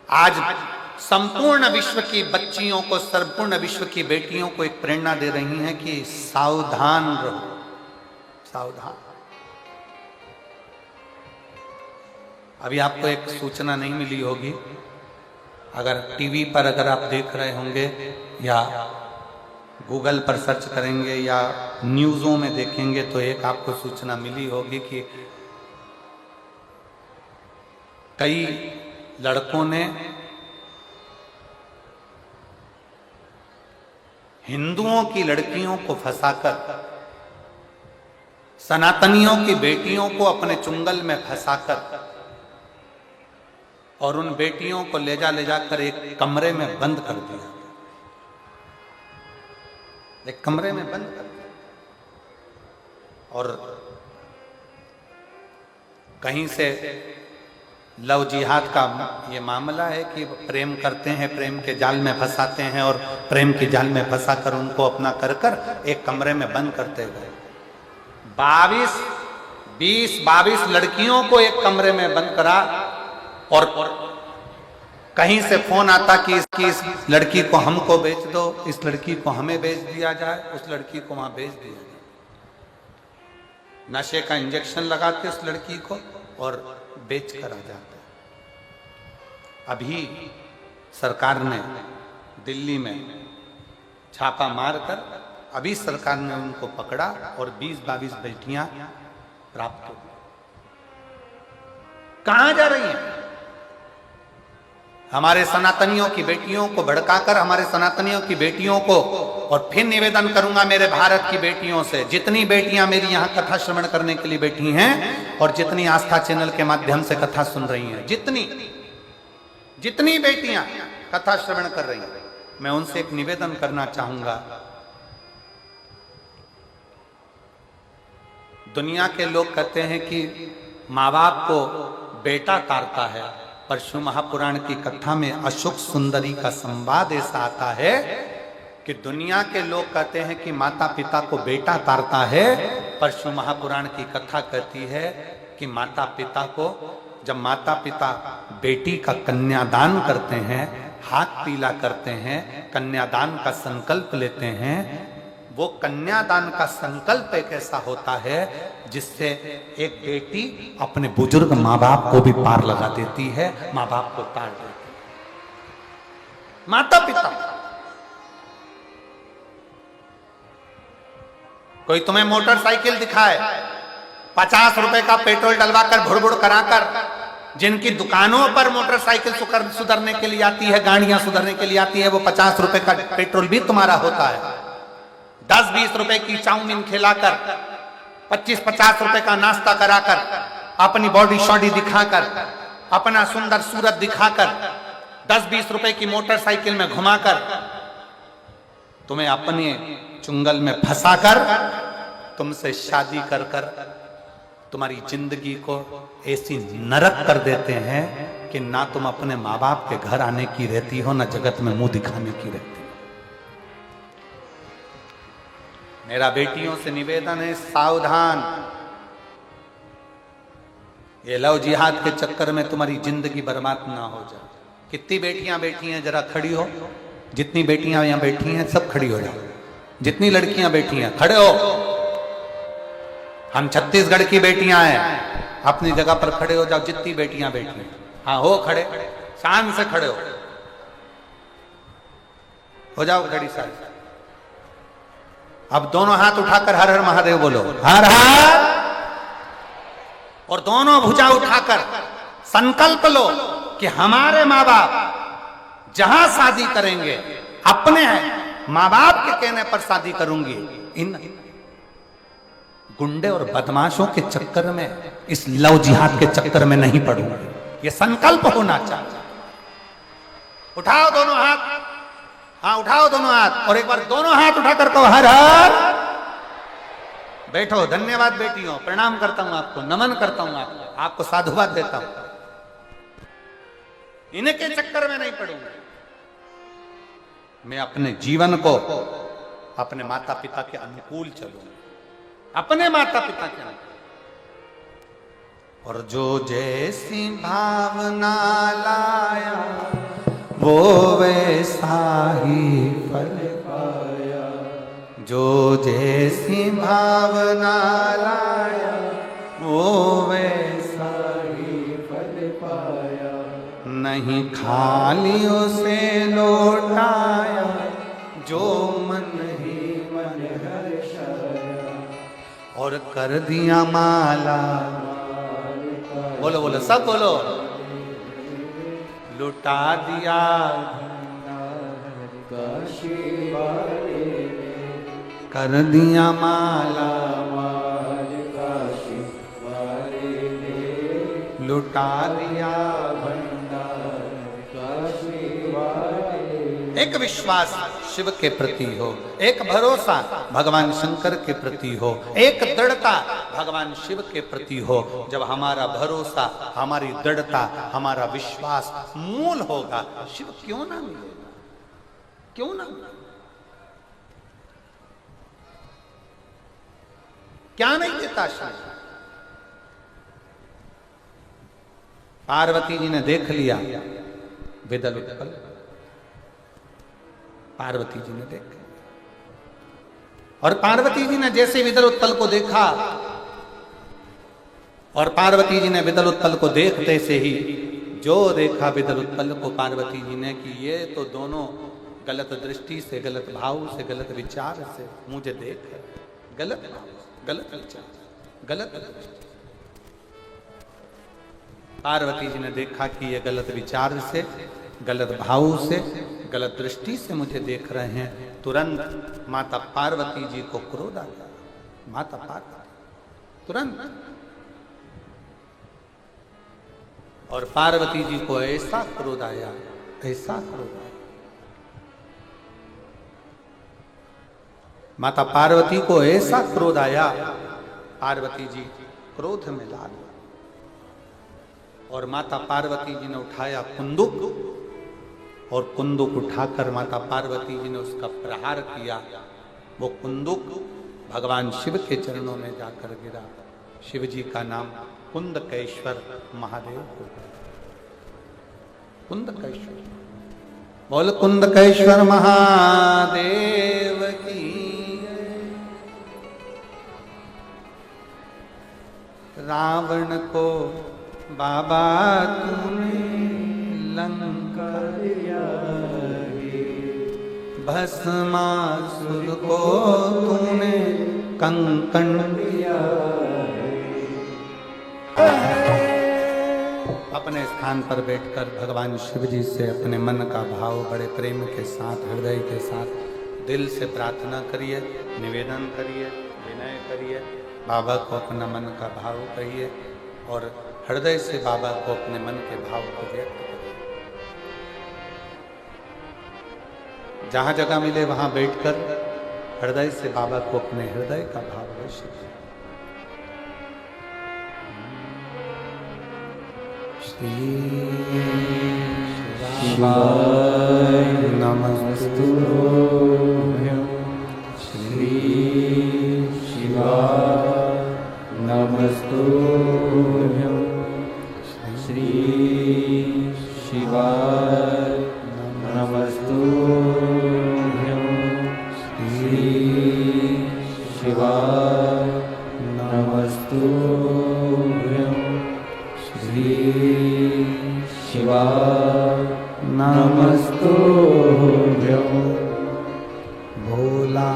Speaker 1: आज संपूर्ण विश्व की बच्चियों को, संपूर्ण विश्व की बेटियों को एक प्रेरणा दे रही हैं कि सावधान रहो, सावधान। अभी आपको एक सूचना नहीं मिली होगी, अगर टीवी पर अगर आप देख रहे होंगे या गूगल पर सर्च करेंगे या न्यूज़ों में देखेंगे तो एक आपको सूचना मिली होगी कि कई लड़कों ने हिंदुओं की लड़कियों को फंसाकर सनातनियों की बेटियों को अपने चुंगल में फंसाकर और उन बेटियों को ले जाकर एक कमरे में बंद कर दिया, एक कमरे में बंद कर दिया। और कहीं से लव जिहाद का ये मामला है कि प्रेम करते हैं, प्रेम के जाल में फंसाते हैं और प्रेम के जाल में फंसाकर उनको अपना कर एक कमरे में बंद करते गए। 22 लड़कियों को एक कमरे में बंद करा और कहीं से फोन आता कि इस लड़की को हमको बेच दो, इस लड़की को हमें बेच दिया जाए, उस लड़की को वहां बेच दिया जाए। नशे का इंजेक्शन लगाते उस लड़की को और बेच कर आ जाते। अभी सरकार ने दिल्ली में छापा मारकर अभी सरकार ने उनको पकड़ा और 20-22 बेटियां प्राप्त हो। कहां जा रही हैं? हमारे सनातनियों की बेटियों को भड़काकर, हमारे सनातनियों की बेटियों को, और फिर निवेदन करूंगा मेरे भारत की बेटियों से, जितनी बेटियां मेरी यहां कथा श्रवण करने के लिए बैठी हैं और जितनी आस्था चैनल के माध्यम से कथा सुन रही हैं, जितनी बेटियां कथा श्रवण कर रही हैं, मैं उनसे एक निवेदन करना चाहूंगा। दुनिया के लोग कहते हैं कि माँ बाप को बेटा तारता है, पर शिव महापुराण की कथा में अशोक सुंदरी का संवाद ऐसा आता है कि दुनिया के लोग कहते हैं कि माता पिता को बेटा तारता है, पर शिव महापुराण की कथा कहती है कि माता पिता को, जब माता पिता बेटी का कन्यादान करते हैं, हाथ पीला करते हैं, कन्यादान का संकल्प लेते हैं, वो कन्यादान का संकल्प एक ऐसा होता है जिससे एक बेटी अपने बुजुर्ग माँ बाप को भी पार लगा देती है, माँ बाप को तार देती है। माता पिता, कोई तुम्हें मोटरसाइकिल दिखाए, 50 रुपए का पेट्रोल डलवाकर भुड़भुड़ कराकर, जिनकी दुकानों पर मोटरसाइकिल सुधरने के लिए आती है, गाड़ियां सुधरने के लिए आती है, वो 50 रुपए का पेट्रोल भी तुम्हारा होता है। 10-20 रुपए की चाउमीन खिलाकर, 25-50 रुपए का नाश्ता कराकर, अपनी बॉडी शॉडी दिखाकर, अपना सुंदर सूरत दिखाकर, 10-20 रुपए की मोटरसाइकिल में घुमाकर, तुम्हें अपने चुंगल में फंसाकर, तुमसे शादी कर तुम्हारी जिंदगी को ऐसी नरक कर देते हैं कि ना तुम अपने माँ बाप के घर आने की रहती हो, ना जगत में मुंह दिखाने की रहती हो। मेरा बेटियों से निवेदन है, सावधान। ये लव जिहाद के चक्कर में तुम्हारी जिंदगी बर्बाद ना हो जाए। कितनी बेटियां बैठी हैं, जरा खड़ी हो। जितनी बेटियां यहां बैठी हैं सब खड़ी हो जाओ। जितनी लड़कियां बैठी हैं खड़े हो। हम छत्तीसगढ़ की बेटियां हैं, अपनी जगह पर खड़े हो जाओ। जितनी बेटियां बैठी हैं, हाँ हो खड़े, शान से खड़े हो जाओ खड़ी सारी। अब दोनों हाथ उठाकर हर हर महादेव बोलो, हर हर, और दोनों भुजा उठाकर संकल्प लो कि हमारे माँ बाप जहां शादी करेंगे, अपने माँ बाप के कहने पर शादी करूंगी। इन गुंडे और बदमाशों के चक्कर में, इस लव जिहाद के चक्कर में नहीं पड़ूंगी। ये संकल्प होना चाहिए। उठाओ दोनों हाथ, हाँ उठाओ दोनों हाथ, और एक बार दोनों हाथ उठाकर कहो हर हर। बैठो। धन्यवाद बेटियों, प्रणाम करता हूं आपको, नमन करता हूं आपको साधुवाद देता हूं। इनके चक्कर में नहीं पड़ूंगा। मैं अपने जीवन को अपने माता पिता के अनुकूल चलूंगा, अपने माता पिता के अनुकूल। और जो जैसी भावना लाया वो वैसा ही फल पाया। जो जैसी भावना लाया वो वैसा ही फल पाया। नहीं खाली उसे लौटाया, जो मन ही मन हर्षाया। और कर दिया माला, बोलो बोलो सब बोलो, लुटा दिया कर दिया माला लुटा दिया एक विश्वास शिव के प्रति हो, एक भरोसा भगवान शंकर के प्रति हो, एक दृढ़ता भगवान शिव के प्रति हो। जब हमारा भरोसा, हमारी दृढ़ता, हमारा विश्वास मूल होगा, शिव क्यों ना मिलेगा, क्यों ना मिलेगा? क्या नहीं देता शिव? पार्वती जी ने देख लिया विदल उत्पल, पार्वती जी ने देखा, और पार्वती जी ने जैसे विदल उत्पल को देखा, और पार्वती जी ने विदल उत्पल को देखते से ही जो देखा विदल उत्पल को पार्वती जी ने कि ये तो दोनों गलत दृष्टि से, गलत भाव से, गलत विचार से मुझे देख, गलत भाव, गलत विचार, गलत दृष्टि। पार्वती जी ने देखा कि ये गलत विचार से, गलत भाव से, गलत दृष्टि से मुझे देख रहे हैं। तुरंत माता पार्वती जी को क्रोध आ गया, माता पार्वती तुरंत, और पार्वती जी को ऐसा क्रोध आया, ऐसा क्रोध आया, माता पार्वती को ऐसा क्रोध आया, पार्वती जी क्रोध में लाल, और माता पार्वती जी ने उठाया कुंदुक, और कुंदुक उठाकर माता पार्वती जी ने उसका प्रहार किया। वो कुंदुक भगवान शिव के चरणों में जाकर गिरा। शिव जी का नाम कुंदकेश्वर महादेव हो गया। कुंदकेश्वर, बोल कुंदकेश्वर महादेव की। रावण को बाबा तूने लंका दिया, भस्मासुर को तूने कंकण दिया। अपने स्थान पर बैठकर भगवान शिव जी से अपने मन का भाव बड़े प्रेम के साथ, हृदय के साथ, दिल से प्रार्थना करिए, निवेदन करिए, विनय करिए, बाबा को अपना मन का भाव कहिए, और हृदय से बाबा को अपने मन के भाव को व्यक्त करिए। जहां जगह मिले वहां बैठकर हृदय से बाबा को अपने हृदय का भाव वैश्य श्री शिवाय नमस्तुभ्यं, श्री शिवाय नमस्तुभ्यं, श्री शिवाय नमस्तुभ्यं, श्री शिवाय नमस्तुभ्यं, श्री शिवाय नमस्तुभ्यं। भोला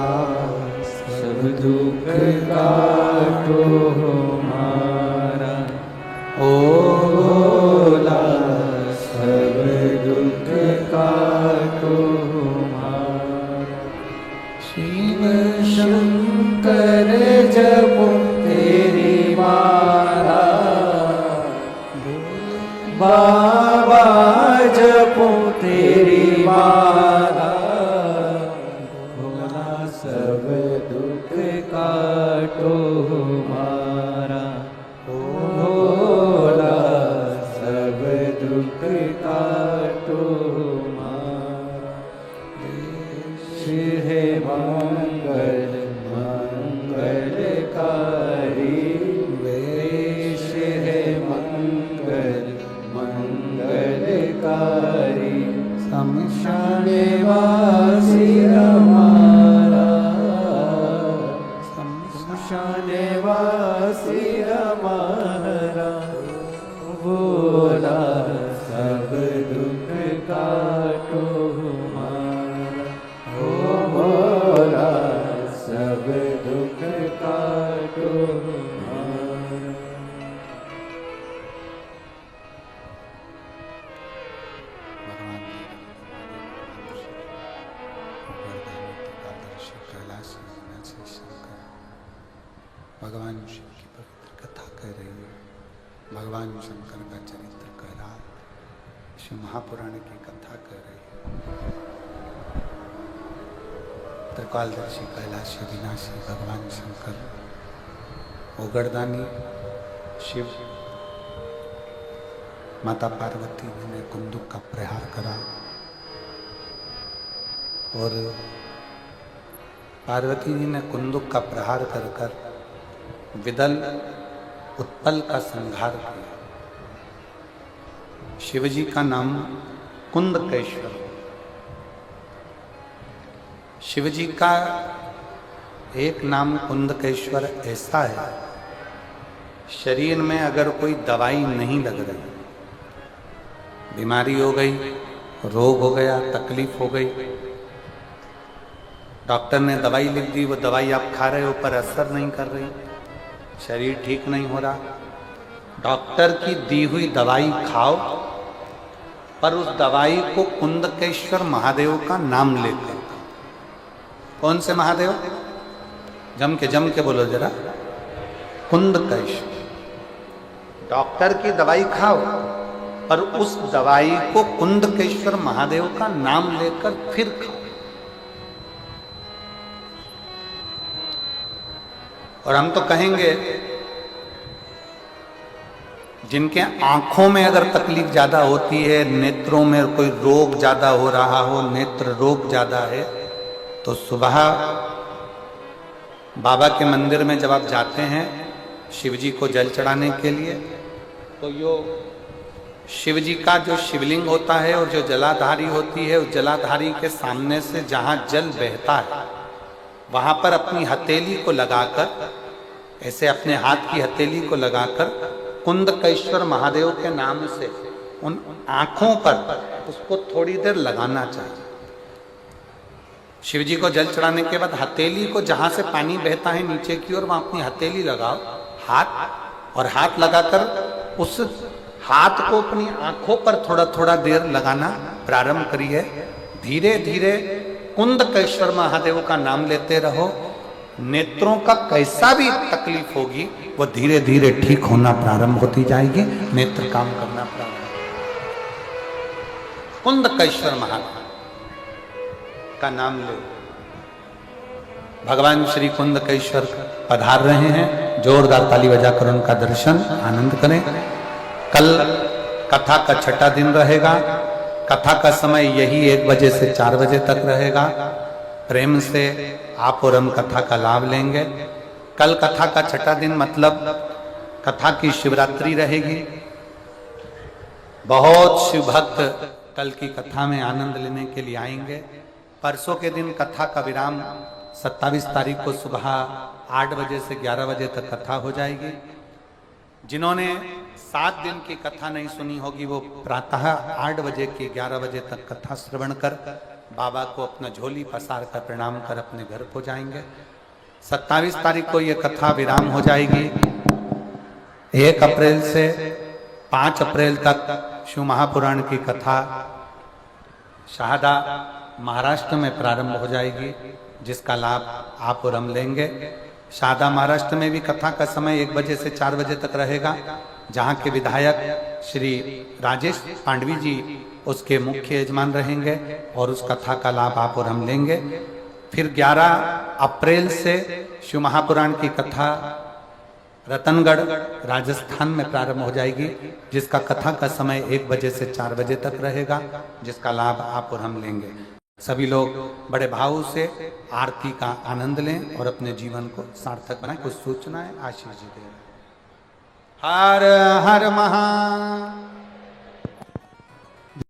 Speaker 1: सब दुख काटो हमारा, ओ भोला सब दुख काटो हमारा। शिव शंकर जपो तेरी माला, बाबा जपो तेरी माला। भोला सब दुख काटो हमारा, ओ भोला सब दुख काटो हमारा। देश है मंगल मंगलकारी, वेश है मंगल मंगलकारी। शमशान वासी हमारा, शमशान वासी हमारा। भोला सब दुख काटो हमारा, ओ भोला सब दुख काटो हमारा। कह रही है, भगवान शंकर का चरित्र कह रहा है, शिव महापुराण की कथा कह रही है। त्रिकालदर्शी कैलाशी विनाशी भगवान शंकर, उगड़दानी शिव, माता पार्वती ने कुंदुक का प्रहार करा और पार्वती जी ने कुंदुक का प्रहार कर कर विदल उत्पल का संहार किया। शिवजी का नाम कुंदकेश्वर। शिवजी का एक नाम कुंदकेश्वर ऐसा है, शरीर में अगर कोई दवाई नहीं लग रही, बीमारी हो गई, रोग हो गया, तकलीफ हो गई, डॉक्टर ने दवाई लिख दी, वो दवाई आप खा रहे हो पर असर नहीं कर रही, शरीर ठीक नहीं हो रहा, डॉक्टर की दी हुई दवाई खाओ पर उस दवाई को कुंदकेश्वर महादेव का नाम लेकर। कौन से महादेव? जम के बोलो जरा। कुंदकेश्वर। डॉक्टर की दवाई खाओ पर उस दवाई को कुंदकेश्वर महादेव का नाम लेकर फिर खाओ। और हम तो कहेंगे जिनके आंखों में अगर तकलीफ ज्यादा होती है, नेत्रों में कोई रोग ज्यादा हो रहा हो, नेत्र रोग ज्यादा है, तो सुबह बाबा के मंदिर में जब आप जाते हैं शिवजी को जल चढ़ाने के लिए, तो यो शिवजी का जो शिवलिंग होता है और जो जलाधारी होती है, उस जलाधारी के सामने से जहां जल बहता है वहां पर अपनी हथेली को लगाकर, ऐसे अपने हाथ की हथेली को लगाकर कुंदकेश्वर महादेव के नाम से उन आंखों पर उसको थोड़ी देर लगाना चाहिए। शिवजी को जल चढ़ाने के बाद हथेली को जहां से पानी बहता है नीचे की ओर, वहां अपनी हथेली लगाओ, हाथ, और हाथ लगाकर उस हाथ को अपनी आंखों पर थोड़ा थोड़ा देर लगाना प्रारंभ करिए। धीरे धीरे कुंदकेश्वर महादेव का नाम लेते रहो। नेत्रों का कैसा भी तकलीफ होगी वो धीरे धीरे ठीक होना प्रारंभ होती जाएगी, नेत्र काम करना प्रारंभ। कुंदकेश्वर महादेव का नाम ले। भगवान श्री कुंदकेश्वर पधार रहे हैं, जोरदार ताली बजाकर उनका दर्शन आनंद करें। कल कथा का छठा दिन रहेगा। कथा का समय यही 1 बजे से 4 बजे तक रहेगा। प्रेम से आप और हम कथा का लाभ लेंगे। कल कथा का छठा दिन मतलब कथा की शिवरात्रि रहेगी। बहुत शिव भक्त कल की कथा में आनंद लेने के लिए आएंगे। परसों के दिन कथा का विराम 27 तारीख को सुबह 8 बजे से 11 बजे तक कथा हो जाएगी। जिन्होंने 7 दिन की कथा नहीं सुनी होगी वो प्रातः 8 बजे के 11 बजे तक कथा श्रवण कर बाबा को अपना झोली पसार कर प्रणाम कर अपने घर को जाएंगे। 27 तारीख को ये कथा विराम हो जाएगी। 1 अप्रैल से 5 अप्रैल तक शिव महापुराण की कथा शाहदा महाराष्ट्र में प्रारंभ हो जाएगी, जिसका लाभ आप और हम लेंगे। शारदा महाराष्ट्र में भी कथा का समय 1 बजे से 4 बजे तक रहेगा, जहाँ के विधायक श्री राजेश पांडवी जी उसके मुख्य यजमान रहेंगे और उस कथा का लाभ आप और हम लेंगे। फिर 11 अप्रैल से शिव महापुराण की कथा रतनगढ़ राजस्थान में प्रारंभ हो जाएगी, जिसका कथा का समय 1 बजे से 4 बजे तक रहेगा, जिसका लाभ आप और हम लेंगे। सभी लोग बड़े भाव से आरती का आनंद लें और अपने जीवन को सार्थक बनाएं। कुछ सूचना है, आशीष जी दें। हर हर महा